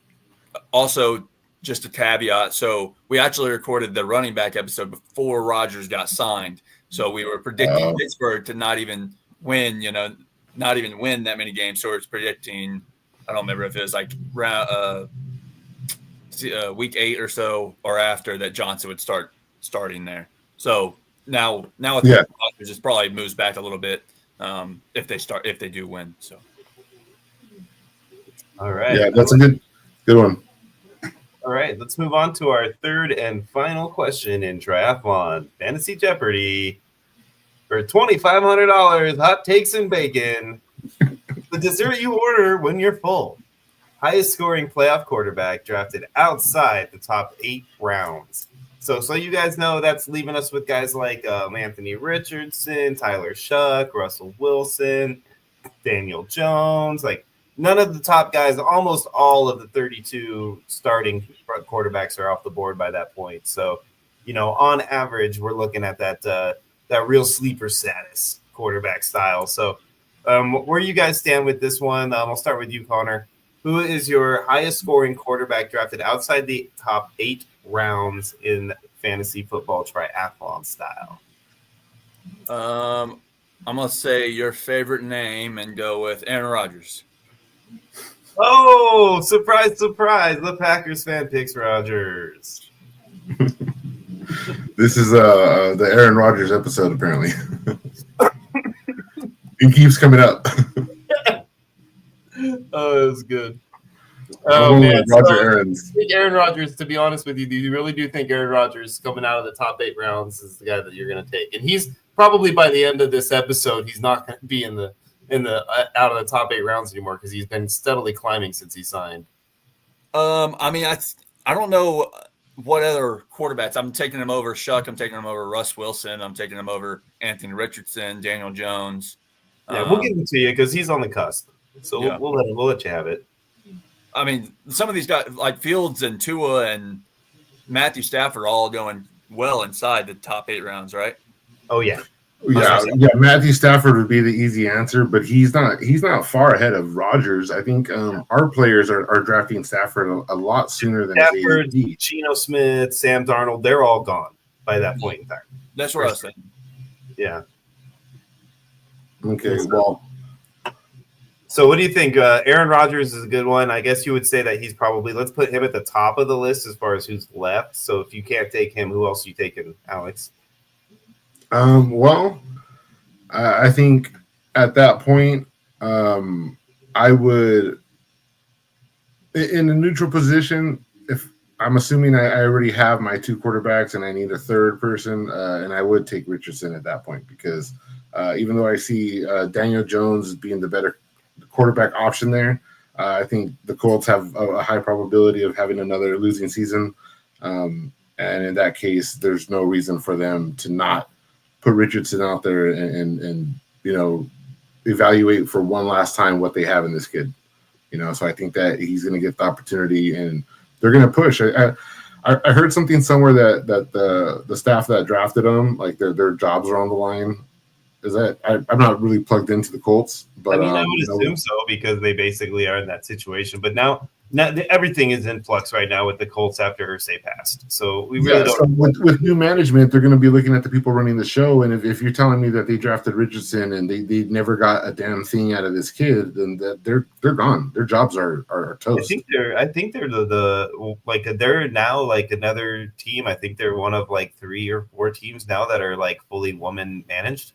Also, just a caveat, so we actually recorded the running back episode before Rodgers got signed, so we were predicting Pittsburgh to not even win that many games, so it's predicting, I don't remember if it was like week 8 or so or after that Johnson would starting there. So now with Rodgers, it probably moves back a little bit if they do win. So all right, yeah, that's a good one. All right, let's move on to our third and final question in Triathlon Fantasy Jeopardy for $2,500. Hot takes and bacon. The dessert you order when you're full. Highest scoring playoff quarterback drafted outside the top 8 rounds. So you guys know that's leaving us with guys like Anthony Richardson, Tyler Shuck, Russell Wilson, Daniel Jones. Like none of the top guys, almost all of the 32 starting quarterbacks are off the board by that point. So, on average, we're looking at that real sleeper status quarterback style. So where you guys stand with this one? I'll start with you, Connor. Who is your highest scoring quarterback drafted outside the top 8 rounds in fantasy football triathlon style? I'm going to say your favorite name and go with Aaron Rodgers. Oh, surprise, surprise. The Packers fan picks Rodgers. This is the Aaron Rodgers episode, apparently. It keeps coming up. Oh, it was good. Oh, man. Aaron Rodgers, to be honest with you, do you really do think Aaron Rodgers coming out of the top 8 rounds is the guy that you're going to take? And he's probably by the end of this episode, he's not going to be in the out of the top 8 rounds anymore because he's been steadily climbing since he signed. I don't know. what other quarterbacks? I'm taking him over Shuck. I'm taking him over Russ Wilson. I'm taking him over Anthony Richardson, Daniel Jones. Yeah, we'll give it to you because he's on the cusp. So Yeah. we'll let you have it. I mean, some of these guys like Fields and Tua and Matthew Stafford are all going well inside the top 8 rounds, right? Oh yeah. Yeah. Matthew Stafford would be the easy answer, but he's not far ahead of Rodgers. I think our players are drafting Stafford a lot sooner than Stafford, Geno Smith, Sam Darnold, they're all gone by that point in time. That's what I was thinking. Yeah. Okay, well. So what do you think? Aaron Rodgers is a good one. I guess you would say that he's probably, let's put him at the top of the list as far as who's left. So if you can't take him, who else are you taking, Alex? Well, I think at that point, I would, in a neutral position, if I'm assuming I already have my 2 quarterbacks and I need a third person, and I would take Richardson at that point because even though I see Daniel Jones being the better quarterback option there, I think the Colts have a high probability of having another losing season. And in that case, there's no reason for them to not put Richardson out there and evaluate for one last time what they have in this kid. So I think that he's going to get the opportunity and they're going to push. I heard something somewhere that the staff that drafted him, like their jobs are on the line. Is that I'm not really plugged into the Colts, but I would assume so because they basically are in that situation. But now everything is in flux right now with the Colts after Irsay passed. So we really don't. So with new management, they're going to be looking at the people running the show. And if you're telling me that they drafted Richardson and they never got a damn thing out of this kid, then they're gone. Their jobs are toast. I think they're they're now like another team. I think they're one of like 3 or 4 teams now that are like fully woman managed.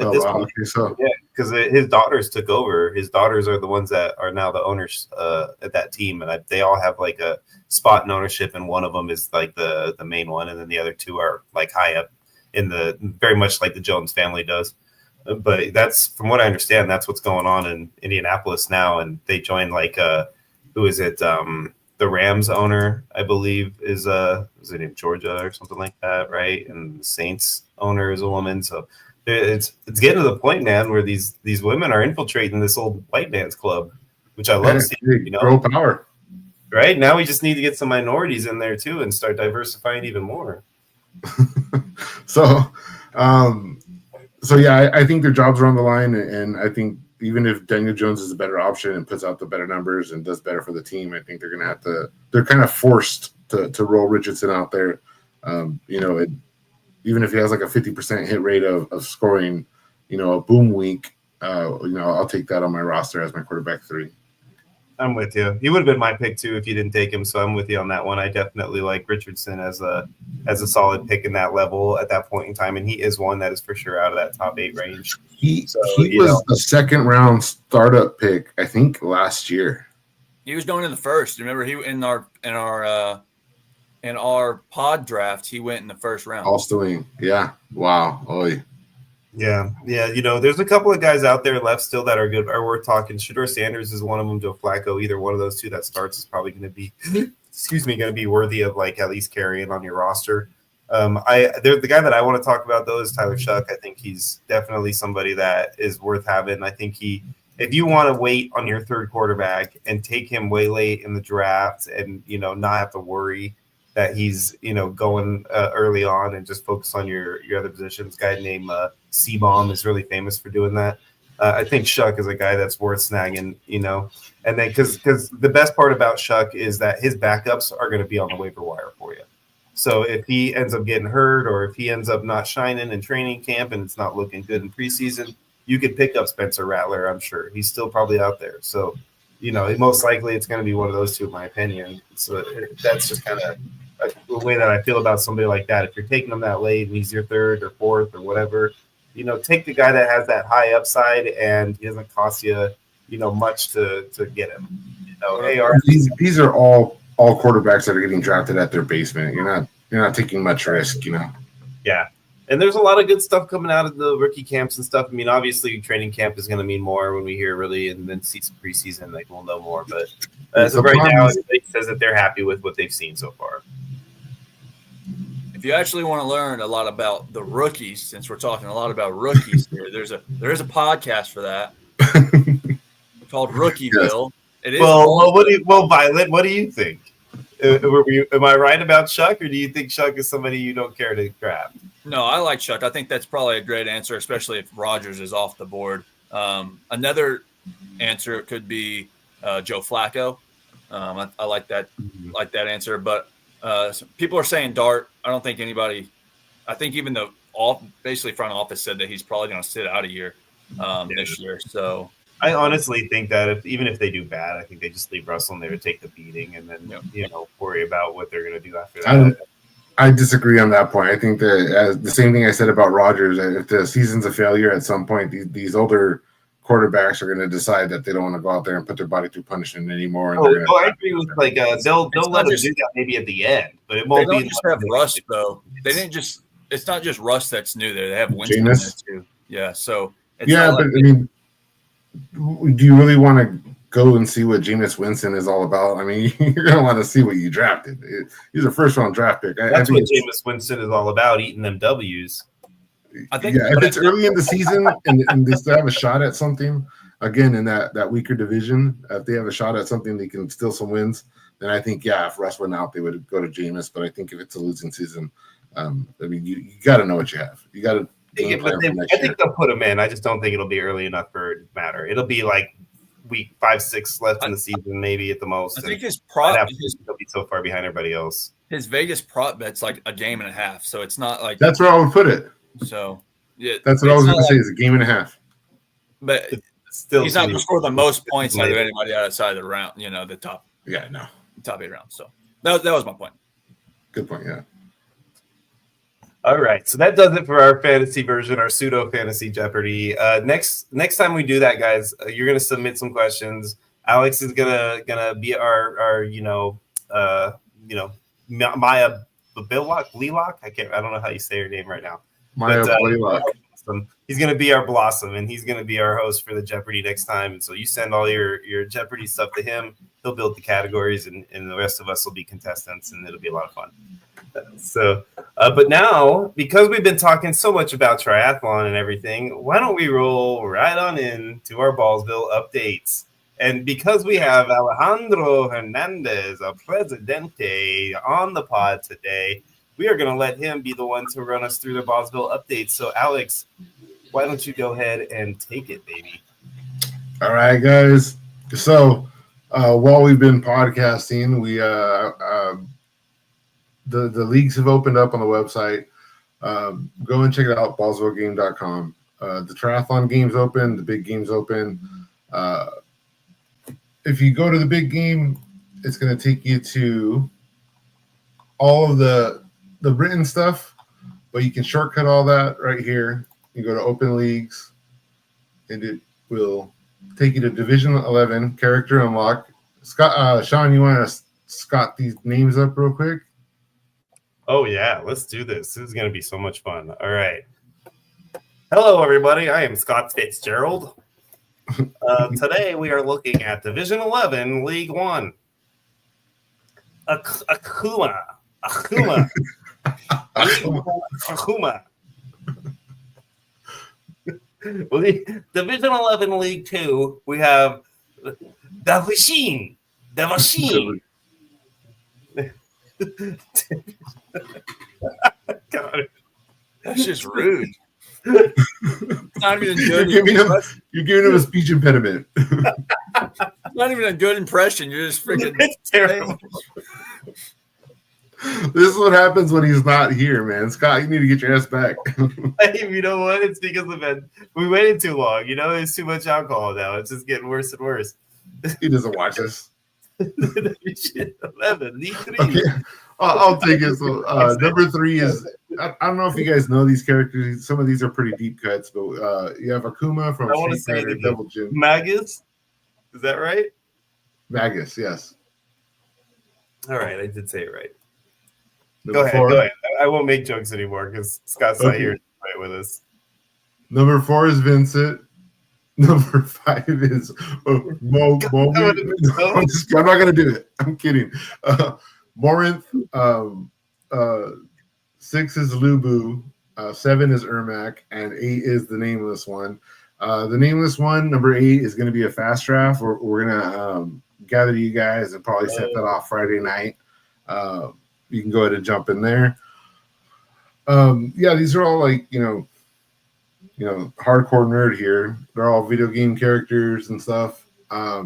Oh, wow. Okay, so. Yeah, because his daughters took over. His daughters are the ones that are now the owners at that team, and they all have like a spot in ownership, and one of them is like the main one, and then the other 2 are like high up in the very much like the Jones family does. But that's from what I understand, that's what's going on in Indianapolis now, and they joined like who is it? The Rams owner, I believe, is it in Georgia or something like that, right? And the Saints owner is a woman, so. It's getting to the point, man, where these women are infiltrating this old white man's club, which I love seeing. Girl power, right? Now we just need to get some minorities in there too and start diversifying even more. So yeah, I think their jobs are on the line, and I think even if Daniel Jones is a better option and puts out the better numbers and does better for the team, I think they're gonna have to. They're kind of forced to roll Richardson out there. Even if he has like a 50% hit rate of scoring, a boom week, I'll take that on my roster as my quarterback 3. I'm with you. He would have been my pick too if you didn't take him. So I'm with you on that one. I definitely like Richardson as a solid pick in that level at that point in time, and he is one that is for sure out of that top 8 range. He was a 2nd round startup pick, I think, last year. He was going in the first. Remember, he in our pod draft, he went in the first round. All-Stewing. Yeah. Wow. Oy. Yeah. There's a couple of guys out there left still that are good, are worth talking. Shedeur Sanders is one of them. Joe Flacco, either one of those 2 that starts is probably going to be, going to be worthy of like at least carrying on your roster. The guy that I want to talk about though is Tyler Shuck. I think he's definitely somebody that is worth having. I think if you want to wait on your 3rd quarterback and take him way late in the draft and not have to worry that he's going early on and just focus on your other positions. A guy named Seabaum is really famous for doing that. I think Shuck is a guy that's worth snagging, and then because the best part about Shuck is that his backups are going to be on the waiver wire for you. So if he ends up getting hurt or if he ends up not shining in training camp and it's not looking good in preseason, you could pick up Spencer Rattler. I'm sure he's still probably out there. So most likely it's going to be one of those 2, in my opinion. So that's just kind of the way that I feel about somebody like that. If you're taking him that late and he's your 3rd or 4th or whatever, take the guy that has that high upside and he doesn't cost you, much to get him. These are all quarterbacks that are getting drafted at their basement. You're not taking much risk, Yeah. And there's a lot of good stuff coming out of the rookie camps and stuff. I mean, obviously training camp is going to mean more when we hear really, and then see some preseason, like we'll know more. But as of right now, everybody says that they're happy with what they've seen so far. if you actually want to learn a lot about the rookies, since we're talking a lot about rookies here, there is a podcast for that called Rookieville. It is Violet, what do you think? Am I right about Chuck, or do you think Chuck is somebody you don't care to draft? No, I like Chuck. I think that's probably a great answer, especially if Rodgers is off the board. Another answer could be Joe Flacco. I like that answer, but people are saying Dart. I don't think anybody. I think even the basically front office said that he's probably going to sit out a year this year. So I honestly think that even if they do bad, I think they just leave Russell in there to take the beating and then worry about what they're going to do after that. I disagree on that point. I think that the same thing I said about Rodgers. If the season's a failure at some point, these older quarterbacks are going to decide that they don't want to go out there and put their body through punishment anymore. And I agree with they'll let them do that maybe at the end, but it won't be. They don't just have Russ though. They didn't just. It's not just Russ that's new there. They have Winston there too. Yeah. So but I mean, do you really want to go and see what Jameis Winston is all about? I mean, you're going to want to see what you drafted. He's a first-round draft pick. That's what Jameis Winston is all about, eating them W's. I think if it's early in the season and they still have a shot at something, again, in that weaker division, if they have a shot at something, they can steal some wins, then I think, if Russ went out, they would go to Jameis. But I think if it's a losing season, I mean, you got to know what you have. You got to game plan for next year. I think they'll put him in. I just don't think it'll be early enough for it to matter. It'll be like week 5-6 left in the season, maybe at the most. I think his prop he'll be so far behind everybody else. His Vegas prop bet's like a game and a half, so it's not like that's where I would put it. So yeah, that's what I was going to say. Is a game and a half, but still, he's not going to score the most points out of anybody outside of the round. The top. Yeah, no, top 8 rounds. So that was my point. Good point. Yeah. All right, so that does it for our fantasy version, our pseudo fantasy Jeopardy. Next time we do that, guys, you're gonna submit some questions. Alex is gonna be our Maya Blelock. I don't know how you say her name right now. Maya Blelock. He's gonna be our Blossom, and he's gonna be our host for the Jeopardy next time. And so you send all your Jeopardy stuff to him. He'll build the categories, and the rest of us will be contestants, and it'll be a lot of fun. So, but now, because we've been talking so much about triathlon and everything, why don't we roll right on in to our Ballsville updates? And because we have Alejandro Hernandez, our Presidente, on the pod today, we are going to let him be the one to run us through the Ballsville updates. So, Alex, why don't you go ahead and take it, baby? All right, guys. So, while we've been podcasting, we the leagues have opened up on the website. Go and check it out, ballsvillegame.com. The triathlon game's open. The big game's open. If you go to the big game, it's going to take you to all of the written stuff, but you can shortcut all that right here. You go to open leagues, and it will take you to Division 11, character unlock. Scott, Sean, you want to Scott these names up real quick? Oh, yeah. Let's do this. This is going to be so much fun. All right. Hello, everybody. I am Scott Fitzgerald. Today, we are looking at Division 11, League 1. Akuma. Division 11, League 2, we have the Machine. God, that's just rude. Not even good. You're giving him a speech impediment. Not even a good impression. You're just freaking terrible. This is what happens when he's not here, man. Scott, you need to get your ass back. Hey, you know what? It's because we waited too long. There's too much alcohol now. It's just getting worse and worse. He doesn't watch us. 11, okay, I'll take it. So number 3 is I don't know if you guys know these characters. Some of these are pretty deep cuts, but you have Akuma from Street Fighter Devil Jin. Magus, is that right? Magus, yes. All right, I did say it right. Number Go ahead. I won't make jokes anymore because Scott's not here to fight with us. Number 4 is Vincent. Number 5 is Mo. I'm not gonna do it. I'm kidding. Morinth, 6 is Lubu, 7 is Ermac, and 8 is the nameless one. The nameless one, number 8, is going to be a fast draft. We're going to gather you guys and probably set that off Friday night. You can go ahead and jump in there. These are all like, hardcore nerd here. They're all video game characters and stuff. I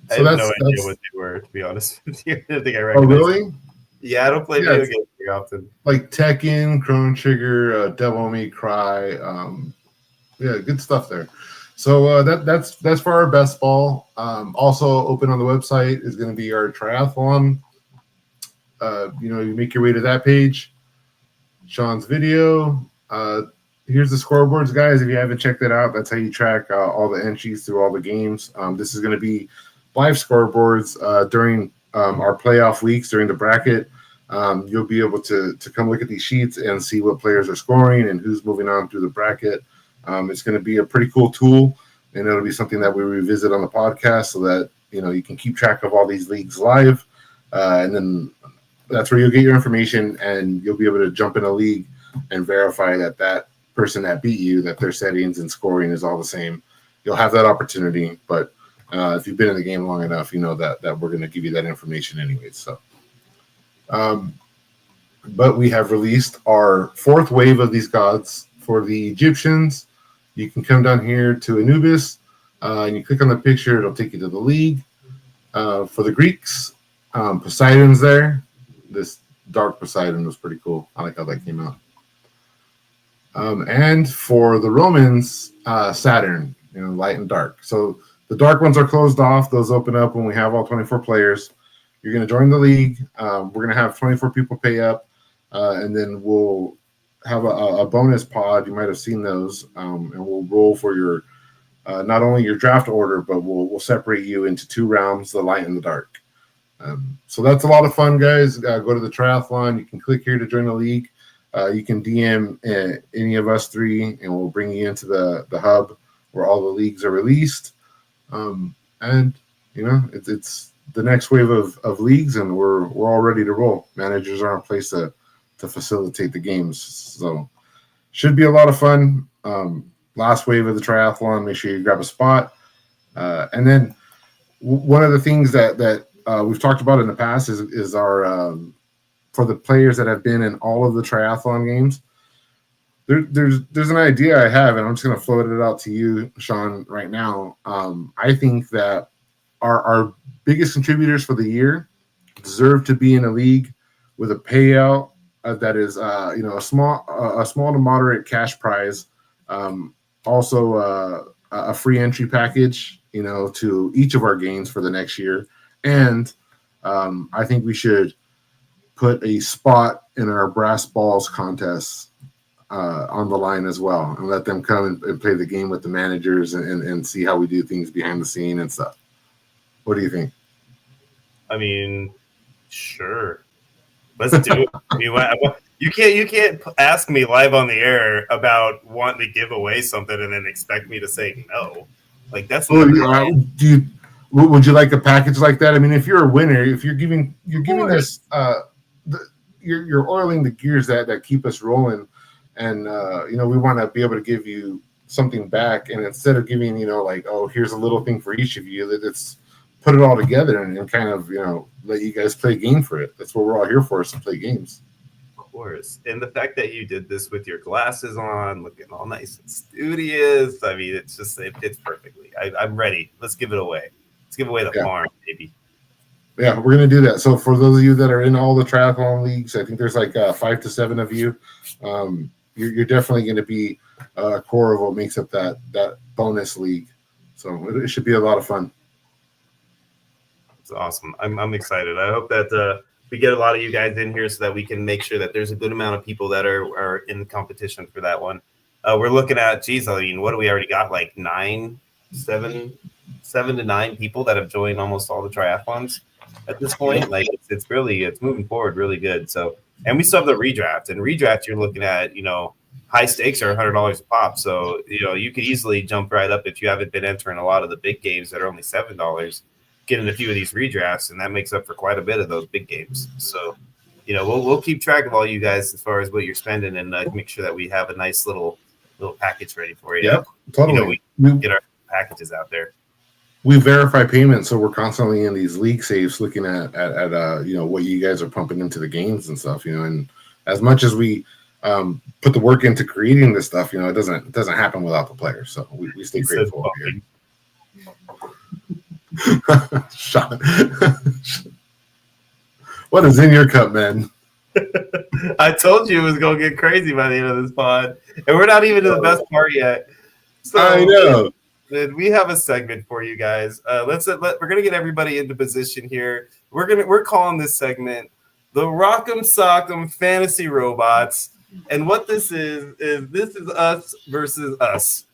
have no idea what they were, to be honest with you. I don't think I recognize. Oh, really? Yeah, I don't play video games very often. Like Tekken, Chrono Trigger, Devil May Cry. Good stuff there. So that's for our best ball. Also open on the website is going to be our triathlon. You make your way to that page. Sean's video. Here's the scoreboards, guys. If you haven't checked that out, that's how you track all the entries through all the games. This is going to be live scoreboards during our playoff weeks, during the bracket. You'll be able to come look at these sheets and see what players are scoring and who's moving on through the bracket. It's going to be a pretty cool tool, and it'll be something that we revisit on the podcast so that you can keep track of all these leagues live, and then that's where you'll get your information, and you'll be able to jump in a league and verify that person that beat you, that their settings and scoring is all the same. You'll have that opportunity, but if you've been in the game long enough, you know that we're going to give you that information anyways. So, but we have released our 4th wave of these gods. For the Egyptians, you can come down here to Anubis, and you click on the picture, it'll take you to the league. For the Greeks, Poseidon's there. This dark Poseidon was pretty cool. I like how that came out. And for the Romans, Saturn, light and dark. So the dark ones are closed off. Those open up when we have all 24 players. You're going to join the league. We're going to have 24 people pay up, and then we'll have a bonus pod. You might have seen those, and we'll roll for your not only your draft order, but we'll separate you into 2 realms, the light and the dark. So that's a lot of fun, guys. Go to the triathlon. You can click here to join the league. You can DM any of us 3, and we'll bring you into the hub where all the leagues are released. And it's the next wave of leagues, and we're all ready to roll. Managers are in place to facilitate the games, so should be a lot of fun. Last wave of the triathlon. Make sure you grab a spot, and then one of the things that we've talked about in the past is our for the players that have been in all of the triathlon games. There's an idea I have, and I'm just going to float it out to you, Sean, right now. I think that our biggest contributors for the year deserve to be in a league with a payout that is, a small to moderate cash prize. Also, a free entry package, to each of our games for the next year. And I think we should put a spot in our brass balls contest on the line as well, and let them come and play the game with the managers and see how we do things behind the scene and stuff. What do you think? I mean, sure. Let's do it. I mean, you can't ask me live on the air about wanting to give away something and then expect me to say no. Like that's. Would you like a package like that? I mean, if you're a winner, if you're giving this, you're oiling the gears that keep us rolling, and we want to be able to give you something back. And instead of giving here's a little thing for each of you, it's put it all together and kind of let you guys play a game for it. That's what we're all here for, is to play games. Of course. And the fact that you did this with your glasses on, looking all nice and studious, I mean, it's just it fits perfectly. I'm ready. Let's give it away. Let's give away the farm, baby. Yeah, we're gonna do that. So for those of you that are in all the triathlon leagues, I think there's like 5 to 7 of you. You're definitely going to be a core of what makes up that bonus league. So it should be a lot of fun. It's awesome. I'm excited. I hope that we get a lot of you guys in here so that we can make sure that there's a good amount of people that are in the competition for that one. We're looking at, what do we already got? Like 7 to 9 people that have joined almost all the triathlons at this point. Like it's moving forward really good. So, and we still have the redraft, and redraft you're looking at, high stakes are $100 a pop. So, you could easily jump right up if you haven't been entering a lot of the big games that are only $7, get in a few of these redrafts, and that makes up for quite a bit of those big games. So we'll keep track of all you guys as far as what you're spending, and make sure that we have a nice little package ready for you. Yep, totally. We get our packages out there. We verify payments, so we're constantly in these league safes looking at what you guys are pumping into the games and stuff. And as much as we put the work into creating this stuff, it doesn't happen without the players. So we stay grateful here. Shot. What is in your cup, man? I told you it was gonna get crazy by the end of this pod, and we're not even to the best part yet. So, I know. We have a segment for you guys. We're gonna get everybody into position here. We're calling this segment the Rock'em Sock'em Fantasy Robots, and what this is this is us versus us.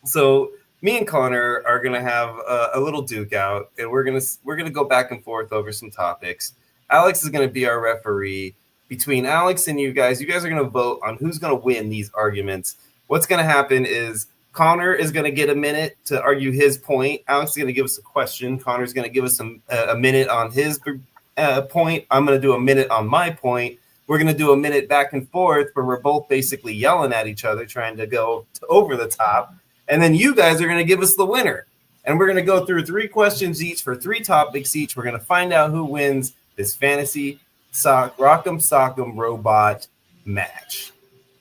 So me and Connor are gonna have a little duke out, and we're gonna go back and forth over some topics. Alex is gonna be our referee. Between Alex and you guys are gonna vote on who's gonna win these arguments. What's gonna happen is Connor is going to get a minute to argue his point. Alex is going to give us a question. Connor's going to give us a minute on his point. I'm going to do a minute on my point. We're going to do a minute back and forth where we're both basically yelling at each other, trying to go over the top. And then you guys are going to give us the winner. And we're going to go through 3 questions each for 3 topics each. We're going to find out who wins this fantasy Rock'em Sock'em robot match.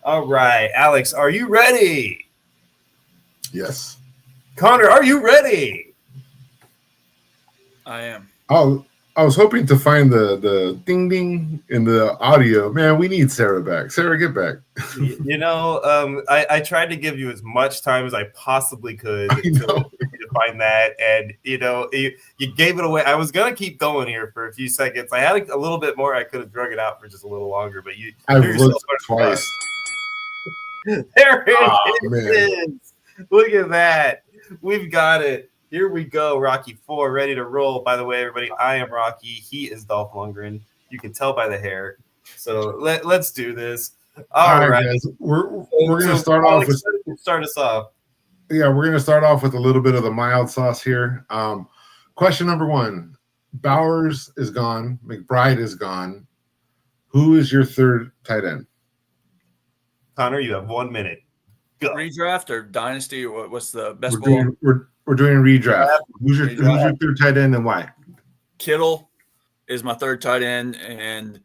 All right, Alex, are you ready? Yes. Connor, are you ready? I am. Oh, I was hoping to find the ding ding in the audio. Man, we need Sarah back. Sarah, get back. I tried to give you as much time as I possibly could to find that, and you gave it away. I was gonna keep going here for a few seconds. I had a little bit more. I could have drug it out for just a little longer, but I've looked twice. There it is. Look at that. We've got it. Here we go. Rocky 4 ready to roll. By the way, everybody, I am Rocky. He is Dolph Lundgren. You can tell by the hair. So let's do this. All right. Guys. We're going to start off with start us off. Yeah, we're going to start off with a little bit of the mild sauce here. Question number 1. Bowers is gone. McBride is gone. Who is your third tight end? Connor, you have 1 minute. Go. Redraft or dynasty? What's the best? We're doing redraft. Who's your third tight end and why? Kittle is my third tight end, and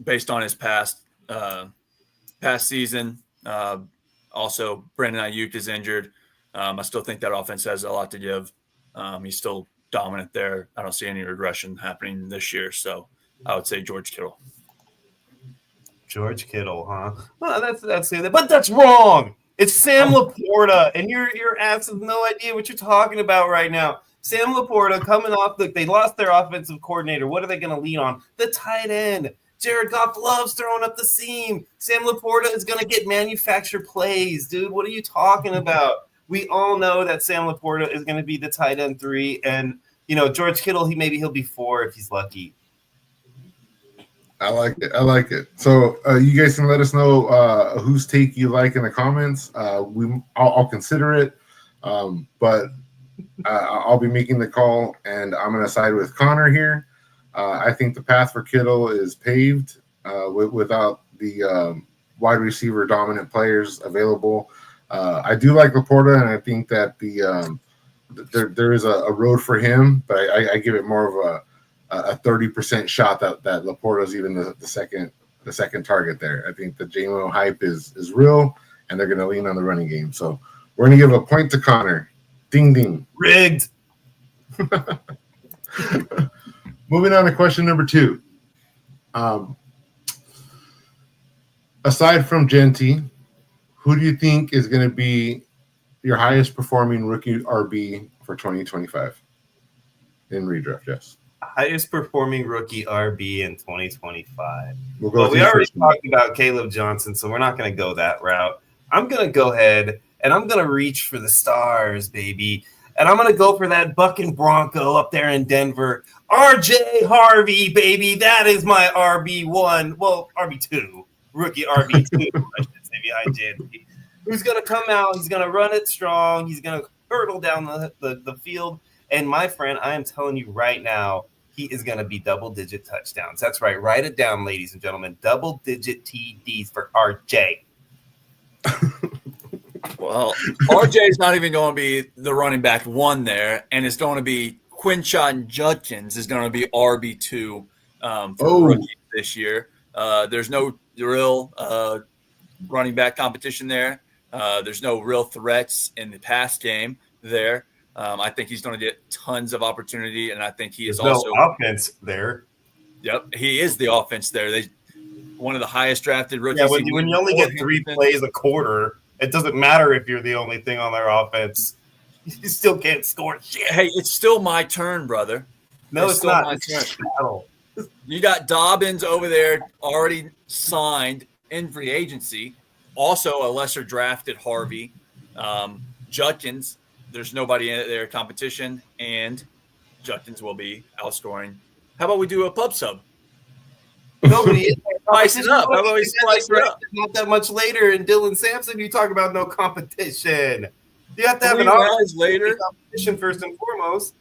based on his past season, also Brandon Ayuk is injured. I still think that offense has a lot to give. He's still dominant there. I don't see any regression happening this year, so I would say George Kittle. George Kittle, huh? Well, that's it. But that's wrong. It's Sam Laporta, and your ass has no idea what you're talking about right now. Sam Laporta coming off they lost their offensive coordinator. What are they going to lean on? The tight end. Jared Goff loves throwing up the seam. Sam Laporta is going to get manufactured plays, dude. What are you talking about? We all know that Sam Laporta is going to be the tight end 3, and George Kittle, he'll be 4 if he's lucky. I like it. So you guys can let us know whose take you like in the comments. I'll consider it, but I'll be making the call, and I'm going to side with Connor here. I think the path for Kittle is paved without the wide receiver dominant players available. I do like Laporta, and I think that there is a road for him, but I give it more of a 30% shot that Laporta is even the second target there. I think the JMO hype is real, and they're going to lean on the running game. So we're going to give a point to Connor. Ding, ding. Rigged. Moving on to question number 2. Aside from Genty, who do you think is going to be your highest performing rookie RB for 2025 in redraft? Yes. Highest performing rookie RB in 2025. We already talked about Caleb Johnson, so we're not going to go that route. I'm going to go ahead and I'm going to reach for the stars, baby. And I'm going to go for that bucking Bronco up there in Denver. RJ Harvey, baby. That is my RB1. Well, RB2. Rookie RB2, I should say, behind JT. Who's going to come out. He's going to run it strong. He's going to hurdle down the field. And my friend, I am telling you right now, he is going to be double-digit touchdowns. That's right. Write it down, ladies and gentlemen. Double-digit TDs for RJ. Well, RJ is not even going to be the running back one there, and it's going to be Quinshon Judkins is going to be RB2 for rookies this year. There's no real running back competition there. There's no real threats in the pass game there. I think he's going to get tons of opportunity, and I think he is also offense there. Yep, he is the offense there. One of the highest drafted rookies. Yeah, when you only get 3 plays a quarter, it doesn't matter if you're the only thing on their offense. You still can't score shit. Hey, it's still my turn, brother. No, it's not. My turn. You got Dobbins over there already signed in free agency. Also, a lesser drafted Harvey. Judkins, there's nobody in their competition, and Judkins will be outscoring. How about we do a pub sub? Nobody is. Spice it up. How about we spice it up? Not that much later in Dylan Sampson, you talk about no competition. You have to have an competition first and foremost.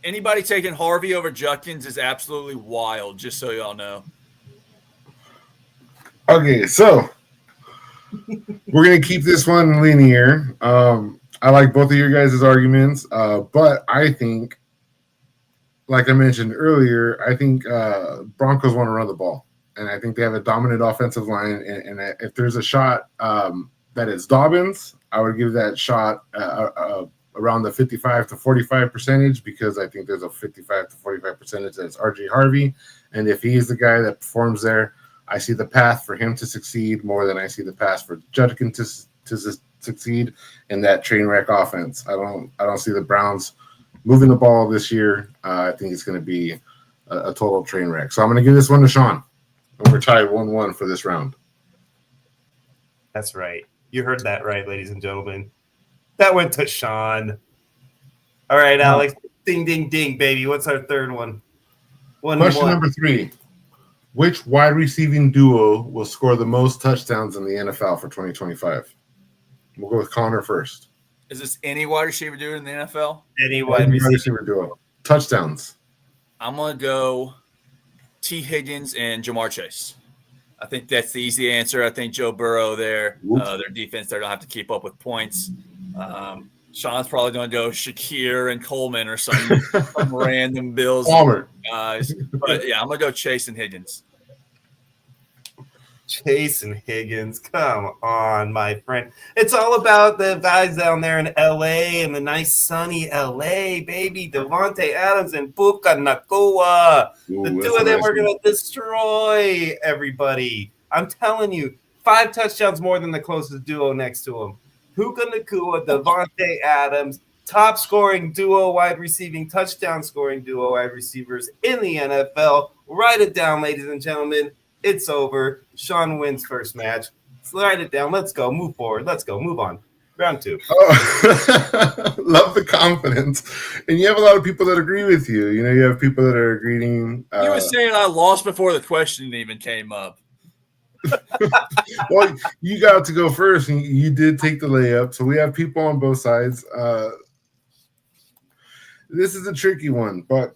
Anybody taking Harvey over Judkins is absolutely wild, just so y'all know. Okay, so we're going to keep this one linear. I like both of your guys' arguments, but I think, like I mentioned earlier, I think Broncos want to run the ball. And I think they have a dominant offensive line. And if there's a shot that is Dobbins, I would give that shot around the 55 to 45 percentage, because I think there's a 55 to 45 percentage that's RJ Harvey. And if he's the guy that performs there, I see the path for him to succeed more than I see the path for Judkins to succeed in that train wreck offense. I don't see the Browns moving the ball this year. I think it's going to be a total train wreck. So I'm going to give this one to Sean. And we're tied 1-1 for this round. That's right. You heard that right, ladies and gentlemen. That went to Sean. All right, Alex. Ding, ding, ding, baby. What's our third one? Question number 3. Which wide receiving duo will score the most touchdowns in the NFL for 2025? We'll go with Connor first. Is this any wide receiver duo in the NFL? Any wide receiver duo. Touchdowns. I'm going to go T. Higgins and Jamar Chase. I think that's the easy answer. I think Joe Burrow there, their defense, they don't have to keep up with points. Sean's probably going to go Shakir and Coleman or some random Bills guys. But, yeah, I'm going to go Chase and Higgins. Chase and Higgins, come on, my friend. It's all about the guys down there in L.A. and the nice sunny L.A., baby. Devontae Adams and Puka Nakua. The two of them are going to destroy everybody. I'm telling you, 5 touchdowns more than the closest duo next to him. Puka Nakua, Devontae Adams, top scoring duo, wide receiving, touchdown scoring duo, wide receivers in the NFL. Write it down, ladies and gentlemen. It's over. Sean wins first match. Slide it down. Let's go. Move forward. Let's go. Move on. Round 2. Oh, love the confidence. And you have a lot of people that agree with you. You know, you have people that are agreeing. You were saying I lost before the question even came up. Well, you got to go first, and you did take the layup. So we have people on both sides. This is a tricky one, but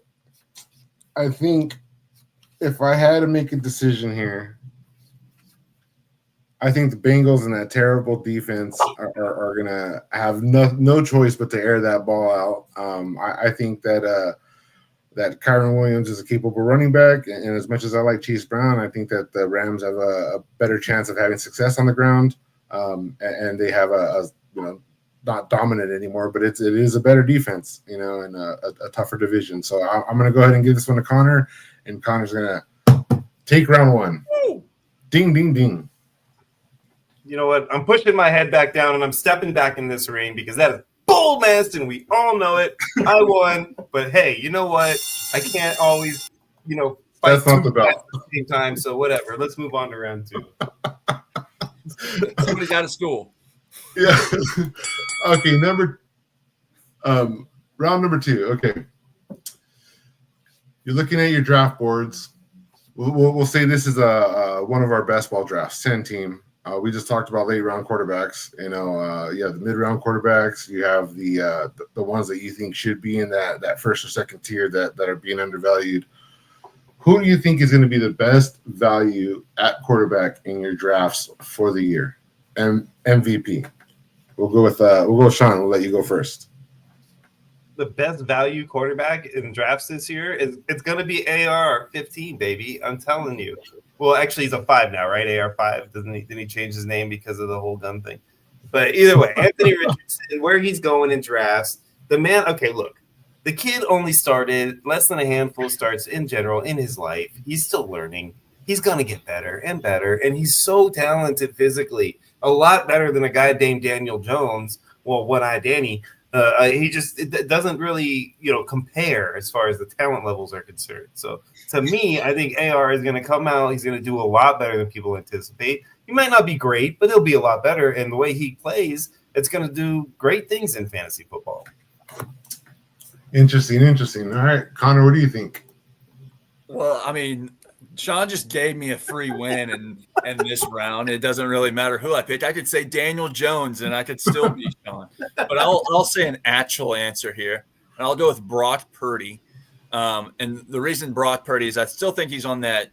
I think if I had to make a decision here, I think the Bengals and that terrible defense are going to have no choice but to air that ball out. I think that Kyron Williams is a capable running back, and as much as I like Chase Brown, I think that the Rams have a better chance of having success on the ground, and they have a not dominant anymore, but it is a better defense, and a tougher division. So I'm going to go ahead and give this one to Connor. And Connor's going to take round 1. Woo! Ding, ding, ding. You know what? I'm pushing my head back down, and I'm stepping back in this ring because that is bull-mast, and we all know it. I won. But, hey, you know what? I can't always, fight That's not the belt at the same time, so whatever. Let's move on to round 2. Somebody's out of school. Yeah. Okay, round number 2. Okay. You're looking at your draft boards. We'll say this is one of our best ball drafts, 10 team. We just talked about late round quarterbacks. You have the mid round quarterbacks. You have the ones that you think should be in that first or second tier that are being undervalued. Who do you think is going to be the best value at quarterback in your drafts for the year? MVP. We'll go with Sean. We'll let you go first. The best value quarterback in drafts this year it's going to be AR-15, baby. I'm telling you. Well, actually, he's a 5 now, right? AR-5. Didn't he change his name because of the whole gun thing? But either way, Anthony Richardson, where he's going in drafts, the man. Okay, look. The kid only started less than a handful of starts in general in his life. He's still learning. He's going to get better and better. And he's so talented physically, a lot better than a guy named Daniel Jones. Well, One-Eye Danny. It doesn't really, compare as far as the talent levels are concerned. So to me, I think AR is going to come out. He's going to do a lot better than people anticipate. He might not be great, but he'll be a lot better. And the way he plays, it's going to do great things in fantasy football. Interesting. All right, Connor, what do you think? Well, I mean, Sean just gave me a free win in this round. It doesn't really matter who I picked. I could say Daniel Jones, and I could still be Sean. But I'll say an actual answer here, and I'll go with Brock Purdy. And the reason Brock Purdy is I still think he's on that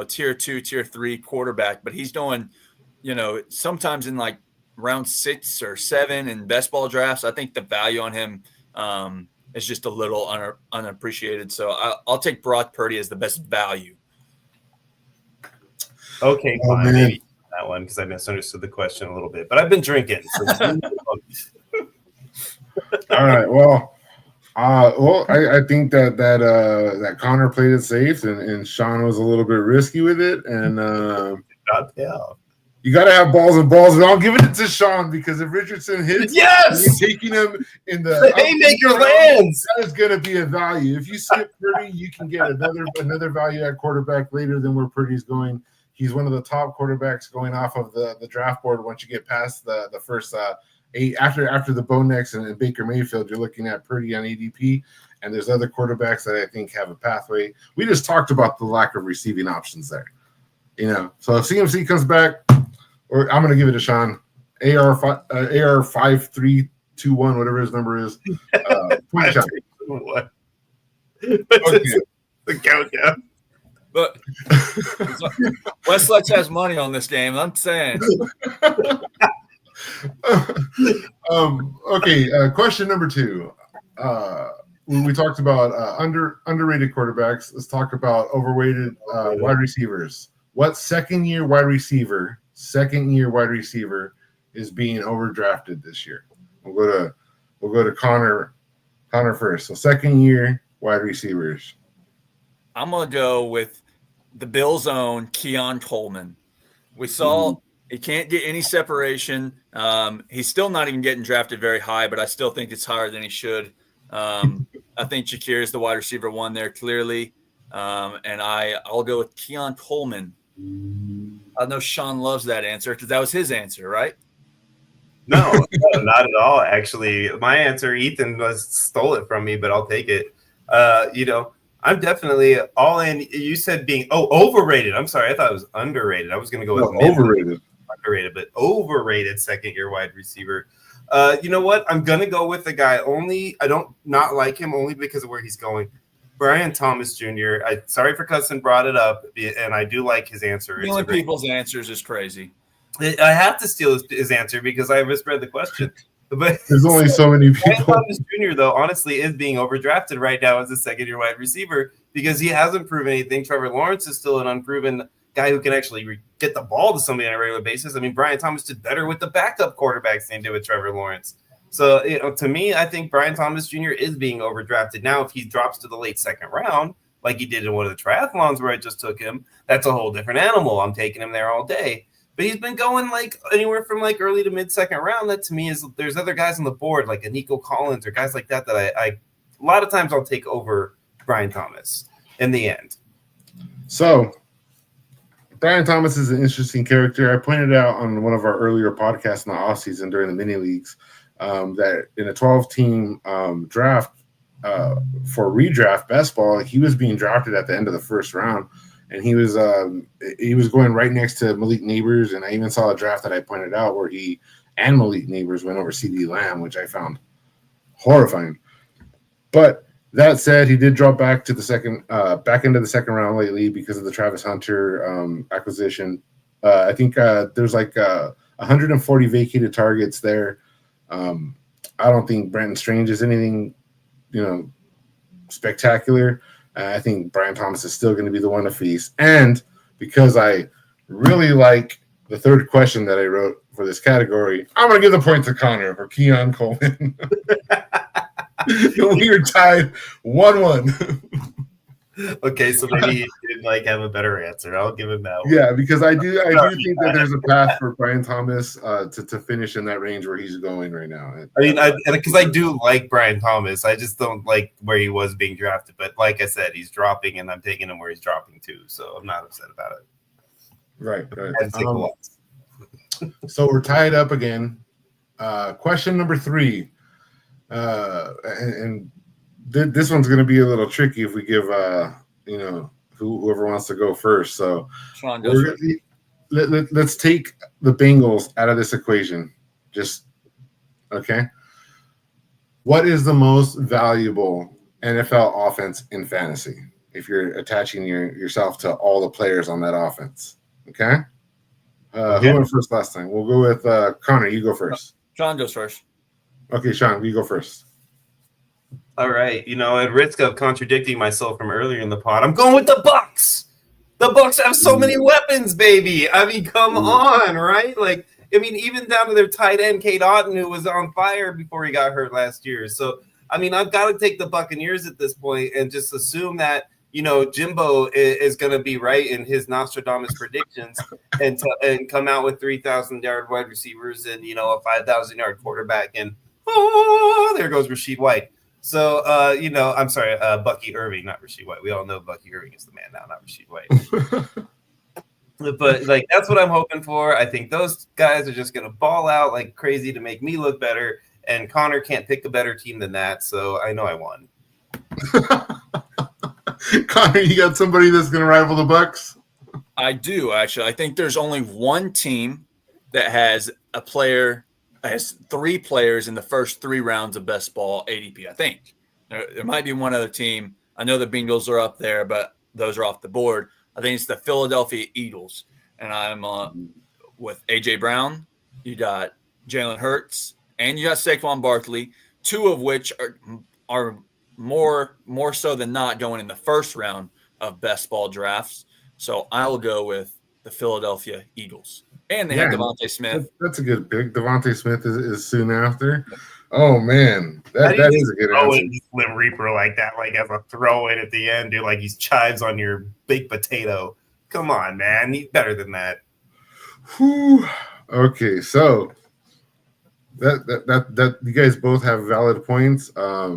tier 2, tier 3 quarterback, but he's going, sometimes in like round 6 or 7 in best ball drafts. I think the value on him is just a little unappreciated. So I'll take Brock Purdy as the best value. Okay, fine. Maybe that one because I misunderstood the question a little bit. But I've been drinking. So all right. Well, I think that Connor played it safe and Sean was a little bit risky with it. And you got to have balls and balls. And I'll give it to Sean because if Richardson hits, yes, you're taking him in the haymaker lands. That is going to be a value. If you skip Purdy, you can get another value at quarterback later than where Purdy's going. He's one of the top quarterbacks going off of the draft board once you get past the first 8. After the Bo Nix and Baker Mayfield, you're looking at Purdy on ADP. And there's other quarterbacks that I think have a pathway. We just talked about the lack of receiving options there. So if CMC comes back, or I'm going to give it to Sean. AR 5321, whatever his number is. Point shot. What? Okay. The countdown. But Westlex has money on this game. I'm saying. Okay. Question number 2. We talked about underrated quarterbacks. Let's talk about overrated wide receivers. What second-year wide receiver is being overdrafted this year? We'll go to Connor first. So second-year wide receivers. I'm gonna go with the Bills' own Keon Coleman. We saw he can't get any separation. He's still not even getting drafted very high, but I still think it's higher than he should. I think Shakir is the wide receiver 1 there clearly, and I'll go with Keon Coleman. I know Sean loves that answer because that was his answer, right? No, not at all. Actually, my answer, Ethan stole it from me, but I'll take it. I'm definitely all in. You said being overrated. I'm sorry, I thought it was underrated. I was going to go with overrated, but overrated second-year wide receiver. You know what? I'm going to go with the guy only. I don't not like him only because of where he's going. Brian Thomas Jr. Sorry for cussing, brought it up, and I do like his answer. Stealing people's answers is crazy. I have to steal his answer because I misread the question. But there's only so many people. Brian Thomas Jr., though, honestly, is being overdrafted right now as a second-year wide receiver because he hasn't proven anything. Trevor Lawrence is still an unproven guy who can actually get the ball to somebody on a regular basis. I mean, Brian Thomas did better with the backup quarterbacks than he did with Trevor Lawrence. So, to me, I think Brian Thomas Jr. is being overdrafted. Now, if he drops to the late second round, like he did in one of the triathlons where I just took him, that's a whole different animal. I'm taking him there all day. But he's been going like anywhere from like early to mid-second round. That to me is there's other guys on the board like a Nico Collins or guys like that I a lot of times I'll take over Brian Thomas in the end. So Brian Thomas is an interesting character. I pointed out on one of our earlier podcasts in the offseason during the mini leagues that in a 12-team draft for redraft best ball, he was being drafted at the end of the first round. and he was going right next to Malik Neighbors, and I even saw a draft that I pointed out where he and Malik Neighbors went over CD Lamb, which I found horrifying. But that said, he did drop back to the back into the second round lately because of the Travis Hunter acquisition. I think there's like 140 vacated targets there. I don't think Brenton Strange is anything, spectacular. I think Brian Thomas is still going to be the one to feast. And because I really like the third question that I wrote for this category, I'm going to give the point to Connor for Keon Coleman. We are tied 1-1. Okay, so maybe he did have a better answer. I'll give him that one. Yeah, because I do think that there's a path for Brian Thomas to finish in that range where he's going right now. I mean, because I do like Brian Thomas, I just don't like where he was being drafted. But like I said, he's dropping, and I'm taking him where he's dropping to, so I'm not upset about it. Right. So we're tied up again. Question number 3, and this one's going to be a little tricky if we give whoever wants to go first. So let's take the Bengals out of this equation. Just okay. What is the most valuable NFL offense in fantasy if you're attaching yourself to all the players on that offense? Okay. Who went first last time? We'll go with Connor. You go first. Sean goes first. Okay, Sean, you go first. All right. At risk of contradicting myself from earlier in the pod, I'm going with the Bucks. The Bucks have so many weapons, baby. I mean, come on, right? Even down to their tight end, Kate Otten, who was on fire before he got hurt last year. So, I've got to take the Buccaneers at this point and just assume that, Jimbo is going to be right in his Nostradamus predictions and come out with 3,000-yard wide receivers and, a 5,000-yard quarterback. And, there goes Rashid White. So, I'm sorry, Bucky Irving, not Rashid White. We all know Bucky Irving is the man now, not Rashid White. But, that's what I'm hoping for. I think those guys are just going to ball out like crazy to make me look better. And Connor can't pick a better team than that. So I know I won. Connor, you got somebody that's going to rival the Bucks? I do, actually. I think there's only one team that has a player – has 3 players in the first 3 rounds of best ball ADP. I think there might be one other team. I know the Bengals are up there, but those are off the board. I think it's the Philadelphia Eagles, and I'm with AJ Brown. You got Jalen Hurts, and you got Saquon Barkley, 2 of which are more so than not going in the first round of best ball drafts. So I will go with the Philadelphia Eagles. And they have Devontae Smith. That's a good pick. Devontae Smith is soon after. Oh, man. That is a good answer. Slim Reaper like that, as a throw-in at the end, dude, he's chives on your baked potato. Come on, man. He's better than that. Whew. Okay, so that you guys both have valid points. I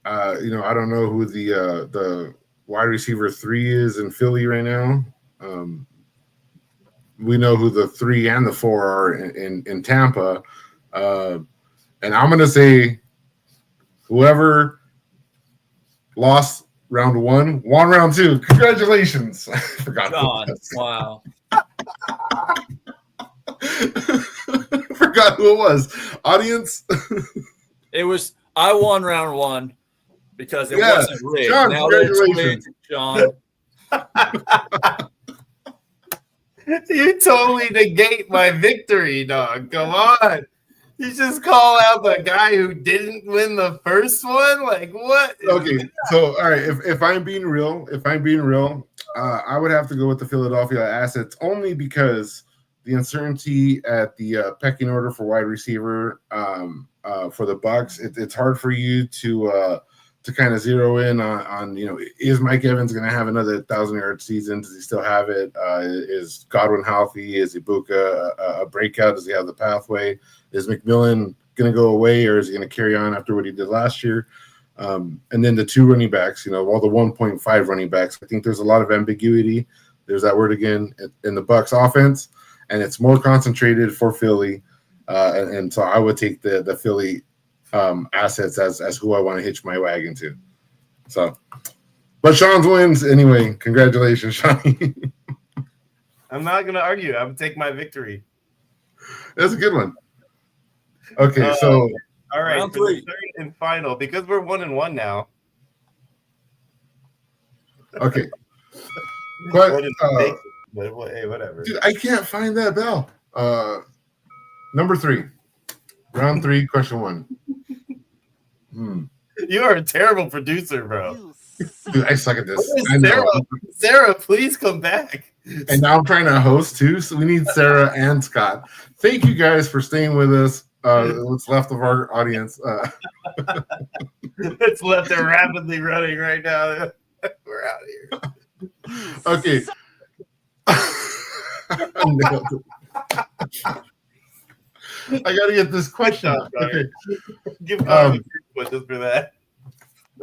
don't know who the wide receiver 3 is in Philly right now. We know who the 3 and the 4 are in Tampa. And I'm going to say whoever lost round 1 won round 2. Congratulations. I forgot. Wow. Forgot who it was. Audience? It was – I won round 1 because it wasn't rigged. Sean, now congratulations. Sean. You totally negate my victory, dog. Come on. You just call out the guy who didn't win the first one? What? Okay, so, all right, if I'm being real, I would have to go with the Philadelphia assets only because the uncertainty at the pecking order for wide receiver for the Bucks, it's hard for you to kind of zero in on is Mike Evans going to have another 1,000-yard season? Does he still have it? Is Godwin healthy? Is Ibuka a breakout? Does he have the pathway? Is McMillan going to go away, or is he going to carry on after what he did last year? And then the 2 running backs, all the 1.5 running backs. I think there's a lot of ambiguity. There's that word again in the Bucks offense, and it's more concentrated for Philly. And so I would take the Philly assets as who I want to hitch my wagon to. So But Sean's wins anyway. Congratulations, Shawnee. I'm not going to argue. I'm take my victory. That's a good one. Okay, so all right, round for the three. third and final, because we're 1-1 now. okay. What But is the hey, whatever. dude, I can't find that bell. Number 3. Round 3, question 1. You are a terrible producer, bro. Dude, I suck at this. Where I is know. Sarah, please come back. And now I'm trying to host too, so we need Sarah and Scott. Thank you guys for staying with us. What's left of our audience. It's left are rapidly running right now. We're out of here. Okay. I gotta get this question. Okay. Give Connor just for that.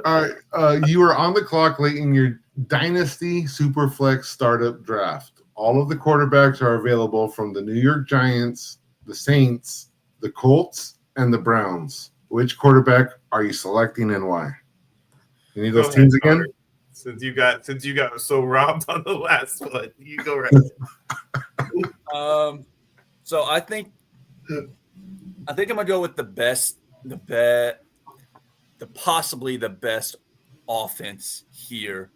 All right. You are on the clock late in your Dynasty Superflex startup draft. All of the quarterbacks are available from the New York Giants, the Saints, the Colts, and the Browns. Which quarterback are you selecting and why? You need those teams again? Connor. Since you got so robbed on the last one, you go right. So I think I'm gonna go with possibly the best offense here.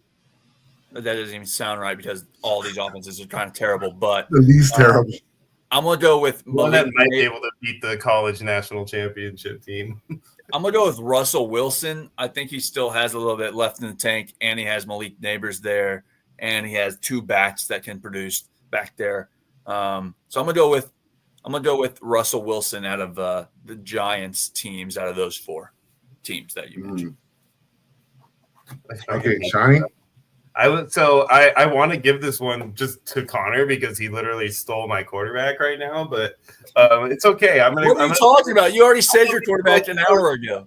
That doesn't even sound right because all these offenses are kind of terrible. But the least terrible. I'm gonna go with one that might be able to beat the college national championship team. I'm gonna go with Russell Wilson. I think he still has a little bit left in the tank, and he has Malik Neighbors there, and he has 2 backs that can produce back there. So I'm gonna go with Russell Wilson out of the Giants teams, out of those 4 teams that you mentioned. Okay, Shawnee. I want to give this one just to Connor because he literally stole my quarterback right now, but it's okay. What are you talking about? You already said your quarterback an hour ago.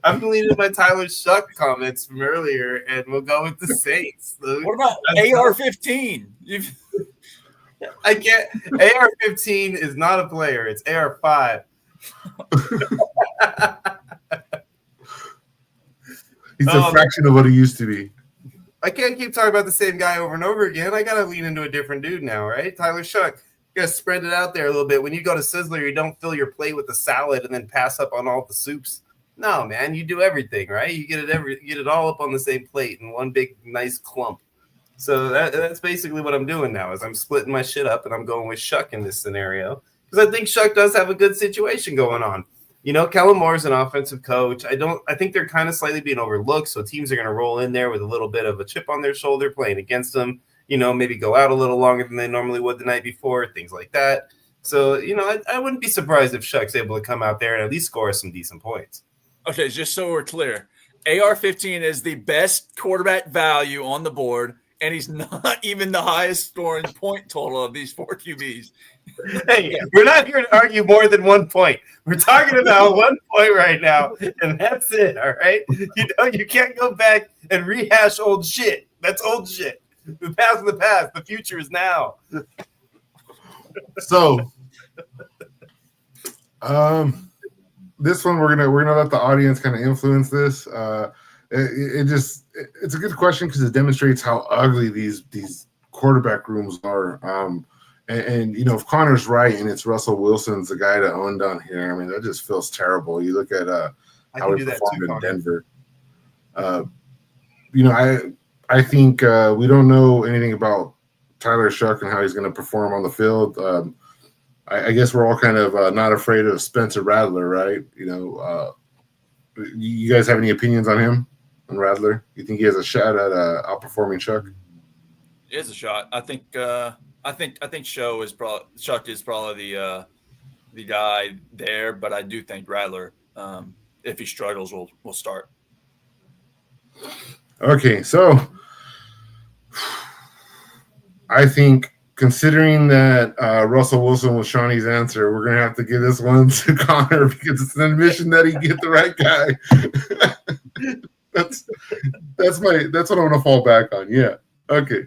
I'm leaning my Tyler Shuck comments from earlier, and we'll go with the Saints. What about AR-15? I can't. AR-15 is not a player. It's AR-5. He's a fraction of what he used to be. I can't keep talking about the same guy over and over again. I got to lean into a different dude now, right? Tyler Shuck. You got to spread it out there a little bit. When you go to Sizzler, you don't fill your plate with the salad and then pass up on all the soups. No, man, you do everything, right? You get it all up on the same plate in one big nice clump. So that's basically what I'm doing now is I'm splitting my shit up and I'm going with Shuck in this scenario because I think Shuck does have a good situation going on. You know, Kellen Moore's an offensive coach. I think they're kind of slightly being overlooked. So teams are going to roll in there with a little bit of a chip on their shoulder playing against them, you know, maybe go out a little longer than they normally would the night before, things like that. So, you know, I wouldn't be surprised if Shuck's able to come out there and at least score some decent points. Okay, just so we're clear, AR-15 is the best quarterback value on the board, and he's not even the highest scoring point total of these 4 QBs. Hey, we're not here to argue more than 1 point. We're talking about 1 point right now, and that's it, all right? You know, you can't go back and rehash old shit. That's old shit. The past is the past. The future is now. So, this one we're gonna let the audience kind of influence this. It's a good question because it demonstrates how ugly these quarterback rooms are. And you know, if Connor's right and it's Russell Wilson's the guy to own down here, I mean that just feels terrible. You look at how he performed in Denver. You know, I think we don't know anything about Tyler Shuck and how he's going to perform on the field. I guess we're all kind of not afraid of Spencer Rattler, right? You know, you guys have any opinions on him, on Rattler? You think he has a shot at outperforming Shuck? He has a shot. I think Shuck is probably the guy there, but I do think Rattler, if he struggles, will start. Okay, so I think considering that Russell Wilson was Shawnee's answer, we're gonna have to give this one to Connor because it's an admission that he get the right guy. that's what I'm gonna fall back on. Yeah. Okay.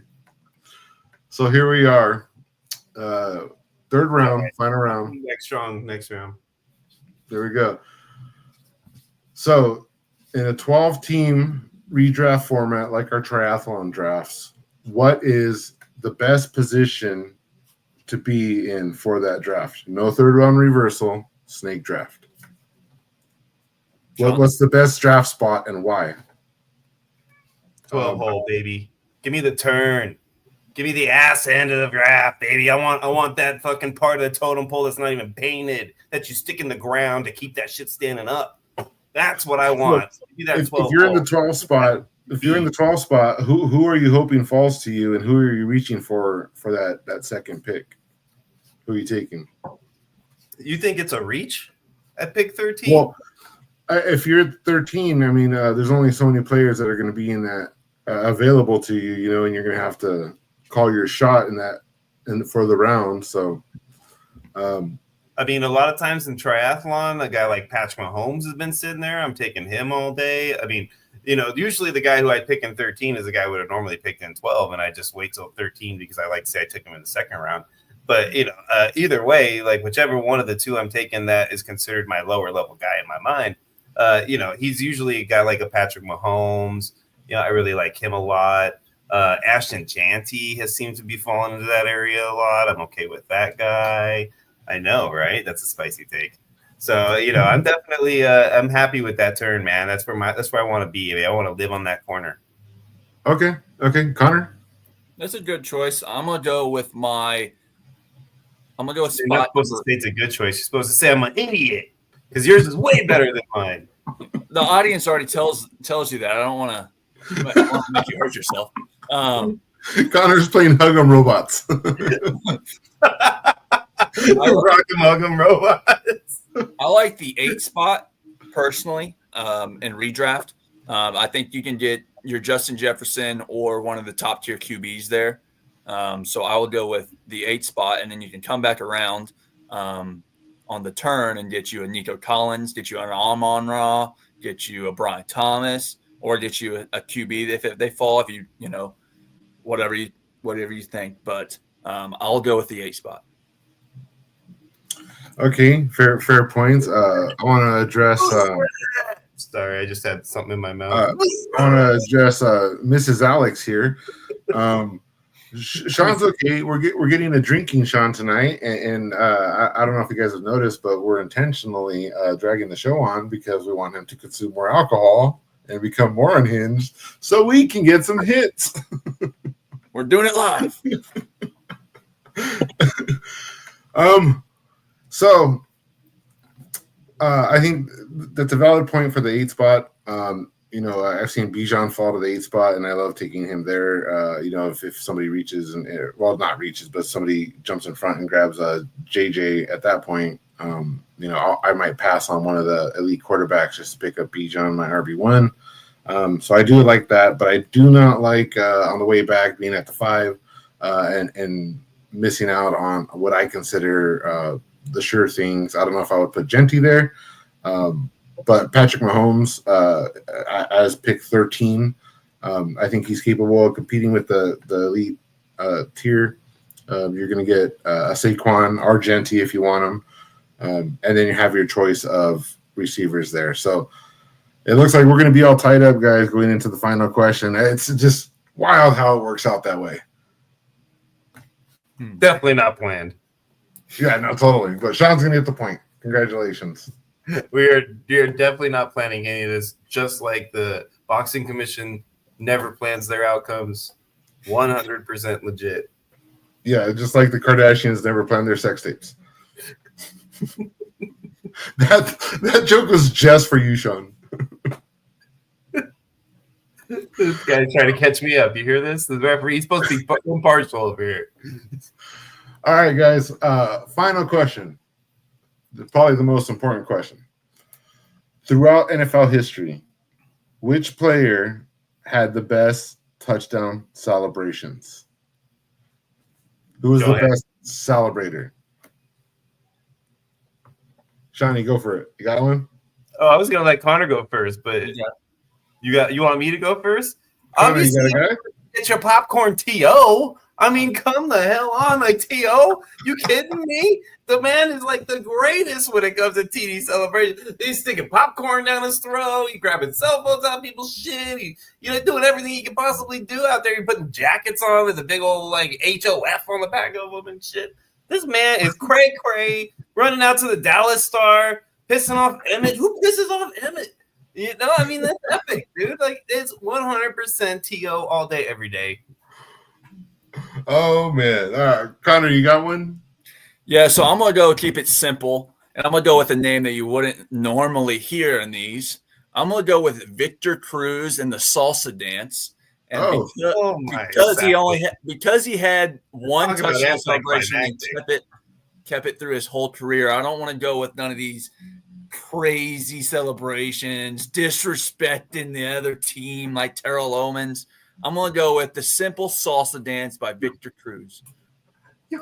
So here we are. Third round, final round. Next round. There we go. So in a 12-team redraft format, like our triathlon drafts, what is the best position to be in for that draft? No third round reversal, snake draft. What's the best draft spot and why? 12 hole, baby. Give me the turn. Give me the ass end of the draft, baby. I want that fucking part of the totem pole that's not even painted, that you stick in the ground to keep that shit standing up. That's what I want. If you're in the 12 spot, who are you hoping falls to you, and who are you reaching for that second pick? Who are you taking? You think it's a reach at pick 13? Well, if you're at 13, I mean, there's only so many players that are going to be in that available to you, you know, and you're going to have to call your shot in that for the round. So, I mean, a lot of times in triathlon, a guy like Patrick Mahomes has been sitting there. I'm taking him all day. I mean, you know, usually the guy who I pick in 13 is the guy I would have normally picked in 12, and I just wait till 13 because I like to say I took him in the second round. But, you know, either way, like whichever one of the two I'm taking that is considered my lower level guy in my mind, you know, he's usually a guy like a Patrick Mahomes. You know, I really like him a lot. Ashton Janty has seemed to be falling into that area a lot. I'm okay with that guy. I know, right? That's a spicy take. So, you know, I'm definitely I'm happy with that turn, man. That's where I want to be. I want to live on that corner. Okay, Connor. That's a good choice. I'm gonna go with spot. You're not supposed to say it's a good choice. You're supposed to say I'm an idiot because yours is way better than mine. The audience already tells you that. I don't want to make you hurt yourself. Connor's playing Hug 'em Robots. Hug 'em Robots. I like the 8 spot personally in redraft. I think you can get your Justin Jefferson or one of the top tier QBs there. So I will go with the 8 spot, and then you can come back around on the turn and get you a Nico Collins, get you an Amon-Ra, get you a Brian Thomas, or get you a QB if they fall, if you know, whatever you think. But I'll go with the 8 spot. Okay, fair points. I want to address. Sorry, I just had something in my mouth. I want to address Mrs. Alex here. Sean's okay. We're getting a drinking Sean tonight, and I don't know if you guys have noticed, but we're intentionally dragging the show on because we want him to consume more alcohol and become more unhinged, so we can get some hits. We're doing it live. So I think that's a valid point for the 8 spot. You know, I've seen Bijan fall to the 8 spot, and I love taking him there. You know, if somebody reaches not reaches, but somebody jumps in front and grabs a JJ at that point, you know, I might pass on one of the elite quarterbacks just to pick up Bijan, my RB1. So I do like that, but I do not like on the way back being at the 5 and missing out on what I consider the sure things. I don't know if I would put Genty there. But Patrick Mahomes, as pick 13, I think he's capable of competing with the elite tier. You're going to get a Saquon or Genty if you want him. And then you have your choice of receivers there. So it looks like we're going to be all tied up, guys, going into the final question. It's just wild how it works out that way. Definitely not planned. Yeah, no, totally. But Sean's going to get the point. Congratulations. We're definitely not planning any of this, just like the boxing commission never plans their outcomes. 100% legit. Yeah, just like the Kardashians never plan their sex tapes. That joke was just for you, Sean. This guy's trying to catch me up. You hear this? The referee, he's supposed to be impartial over here. All right, guys. Final question. Probably the most important question. Throughout NFL history, which player had the best touchdown celebrations? Who was the best celebrator? Shawnee, go for it. You got one? Oh, I was gonna let Connor go first, but you want me to go first? Connor, Obviously, you got a guy? get your popcorn TO. I mean, come the hell on, like T.O. You kidding me? The man is like the greatest when it comes to TD celebration. He's sticking popcorn down his throat. He's grabbing cell phones out of people's shit. He's doing everything he can possibly do out there. He's putting jackets on with a big old like HOF on the back of them and shit. This man is cray running out to the Dallas Star, pissing off Emmett. Who pisses off Emmett? I mean, that's epic, dude. Like, it's 100% T.O. all day, every day. Oh man, Connor, you got one? Yeah, so I'm gonna go keep it simple, and I'm gonna go with a name that you wouldn't normally hear in these. I'm gonna go with Victor Cruz and the salsa dance. And because he had one touchdown celebration and kept it through his whole career. I don't want to go with none of these crazy celebrations, disrespecting the other team like Terrell Owens. I'm gonna go with the simple salsa dance by Victor Cruz.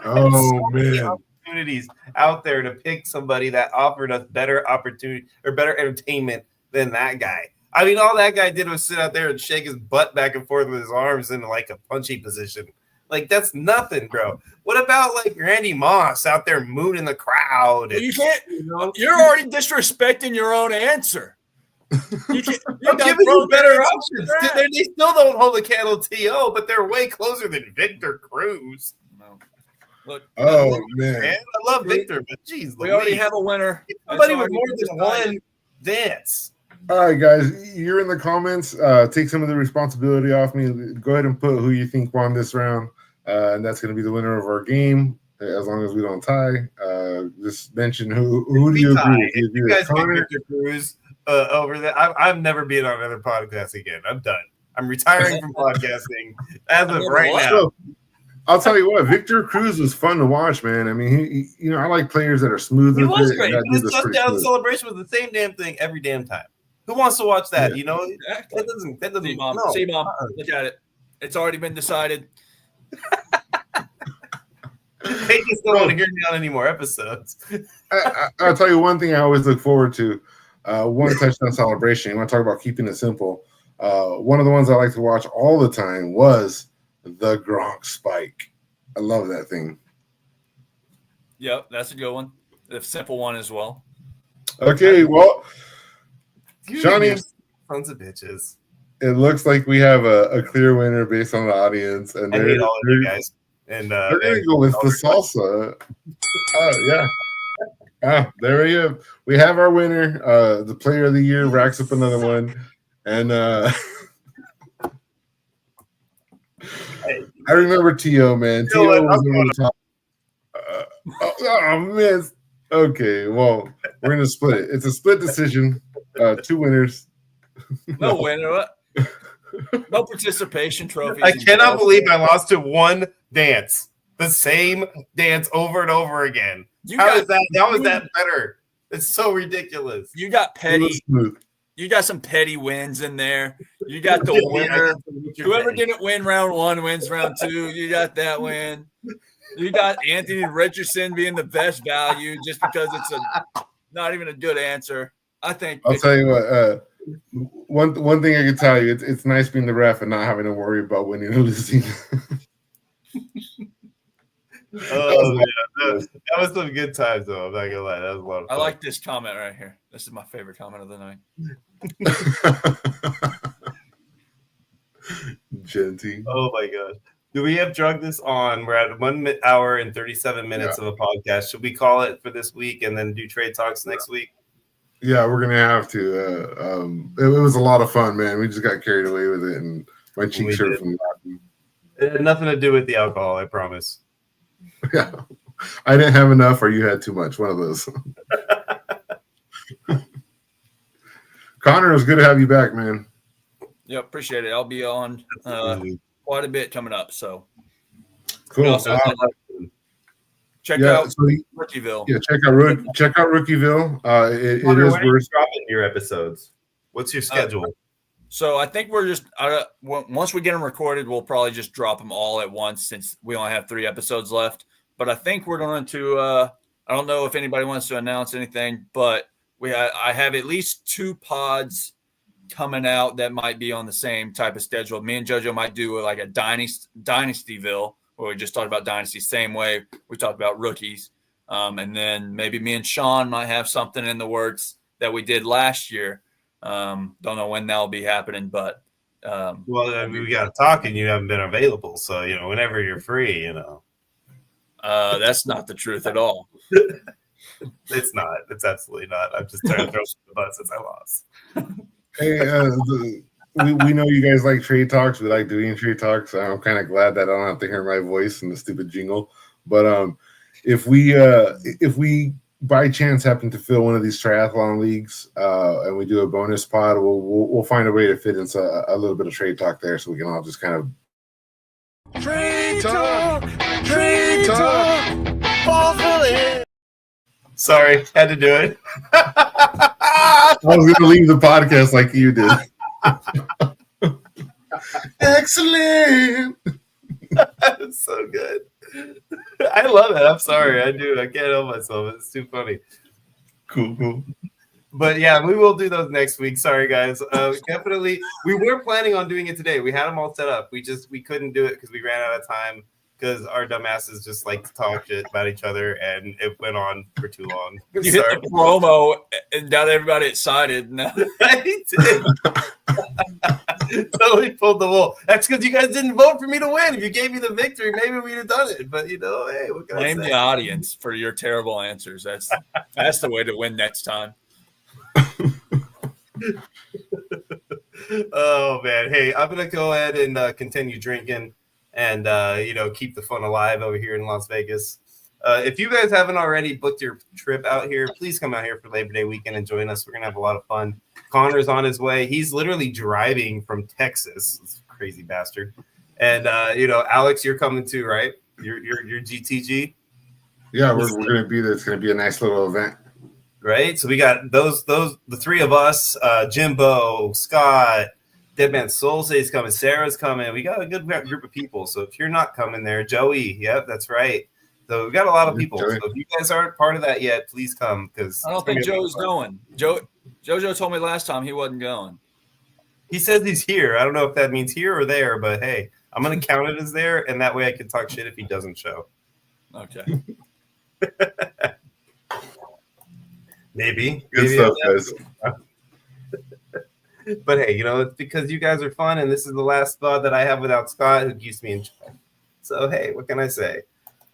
Oh man, opportunities out there to pick somebody that offered us better opportunity or better entertainment than that guy. I mean, all that guy did was sit out there and shake his butt back and forth with his arms in like a punchy position. Like, that's nothing, bro. What about like Randy Moss out there mooning the crowd? You can't. You're already disrespecting your own answer. I'm giving you better options. They still don't hold a candle to T.O., but they're way closer than Victor Cruz. No. Look, man, I love Victor, but geez, we already have a winner. Somebody with more than one dance. All right, guys, you're in the comments. Take some of the responsibility off me. Go ahead and put who you think won this round, and that's going to be the winner of our game. As long as we don't tie, just mention who do you agree with? You guys pick Victor Cruz over there. I'm never being on another podcast again. I'm done. I'm retiring from podcasting as of right now. So, I'll tell you what, Victor Cruz was fun to watch, man. I mean, he I like players that are smooth. He was great. His touchdown celebration was the same damn thing every damn time. Who wants to watch that? Yeah. Exactly. That doesn't. See, Mom, look at it. It's already been decided. They just don't want to hear me on any more episodes. I'll tell you one thing I always look forward to. One touchdown celebration. You want to talk about keeping it simple. One of the ones I like to watch all the time was the Gronk spike. I love that thing. Yep, that's a good one. The simple one as well. Okay, well, Johnny, sons of bitches. It looks like we have a clear winner based on the audience, and I hate all of you guys. And they're gonna go with the salsa. There we go. We have our winner. The player of the year racks up another one, and I remember T.O., man. T.O. was over the top. Oh man. Okay, well, we're gonna split it. It's a split decision. 2 winners. No winner. No participation trophies. I cannot believe I lost to one dance. The same dance over and over again. How is that better? It's so ridiculous. You got petty. You got some petty wins in there. You got the winner. Whoever didn't win round 1 wins round 2. You got that win. You got Anthony Richardson being the best value just because it's not even a good answer. I think. I'll tell you what. One thing I can tell you, it's nice being the ref and not having to worry about winning or losing. That was some good times, though. I'm not gonna lie, that was a lot of fun. I like this comment right here. This is my favorite comment of the night. Genty. Oh my gosh. Do we have drug this on? We're at 1 hour and 37 minutes of a podcast. Should we call it for this week and then do trade talks next week? Yeah, we're gonna have to. It was a lot of fun, man. We just got carried away with it, and my cheeks hurt from laughing. It had nothing to do with the alcohol, I promise. Yeah, I didn't have enough, or you had too much. One of those. Connor, it was good to have you back, man. Yeah, appreciate it. I'll be on quite a bit coming up. So cool. Check out Rookieville. Yeah, check out Rookieville. It is worth dropping your episodes. What's your schedule? So I think we're just once we get them recorded, we'll probably just drop them all at once since we only have 3 episodes left. But I think we're going to. I don't know if anybody wants to announce anything, but I have at least 2 pods coming out that might be on the same type of schedule. Me and JoJo might do like a Dynastyville, where we just talked about dynasty. Same way we talked about rookies. And then maybe me and Sean might have something in the works that we did last year. Don't know when that'll be happening, but we got to talk, and you haven't been available. So whenever you're free, that's not the truth at all. It's not. It's absolutely not. I'm just trying to throw the bus since I lost. Hey, we know you guys like trade talks. We like doing trade talks. I'm kind of glad that I don't have to hear my voice in the stupid jingle. But if we by chance happen to fill one of these triathlon leagues and we do a bonus pod, we'll find a way to fit in a little bit of trade talk there, so we can all just kind of Trade talk, Ballsville. Sorry, had to do it. I was going to leave the podcast like you did. Excellent. That's so good. I love it. I'm sorry. I do. I can't help myself. It's too funny. Cool. But yeah, we will do those next week. Sorry, guys. Definitely. We were planning on doing it today. We had them all set up. We couldn't do it because we ran out of time, because our dumbasses just like to talk shit about each other, and it went on for too long. You hit the promo and got everybody excited. No. I did. Totally pulled the wool. That's because you guys didn't vote for me to win. If you gave me the victory, maybe we'd have done it. But hey, what can Blame I say? the audience for your terrible answers. That's the way to win next time. Oh man. Hey, I'm gonna go ahead and continue drinking and keep the fun alive over here in Las Vegas. If you guys haven't already booked your trip out here, please come out here for Labor Day weekend and join us. We're gonna have a lot of fun. Connor's on his way. He's literally driving from Texas. This crazy bastard. And Alex, you're coming too, right? You're GTG. Yeah, we're gonna be there. It's gonna be a nice little event. Right. So we got the three of us, Jimbo, Scott, Deadman Soulsay's coming, Sarah's coming. We got a good group of people. So if you're not coming there, Joey, yep, that's right. So we've got a lot of people. So if you guys aren't part of that yet, please come, because I don't think Joe's going. Jojo told me last time he wasn't going. He says he's here. I don't know if that means here or there, but hey, I'm gonna count it as there, and that way I can talk shit if he doesn't show. Okay. Maybe. Good stuff, guys. But hey, it's because you guys are fun, and this is the last spot that I have without Scott, who keeps me in check. So hey, what can I say?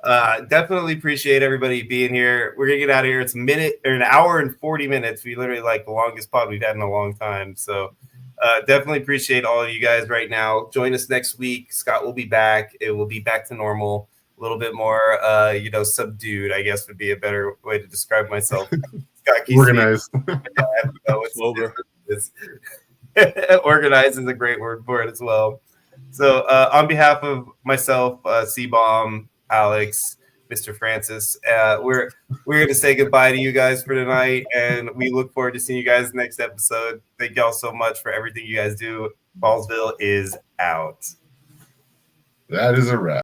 Definitely appreciate everybody being here. We're gonna get out of here. It's an hour and 40 minutes. We literally the longest pod we've had in a long time. So definitely appreciate all of you guys right now. Join us next week. Scott will be back. It will be back to normal. A little bit more subdued, I guess would be a better way to describe myself. Organized. Organized is a great word for it as well. So on behalf of myself, C-Bomb, Alex, Mr. Francis, we're going to say goodbye to you guys for tonight, and we look forward to seeing you guys next episode. Thank y'all so much for everything you guys do. Ballsville is out. That is a wrap.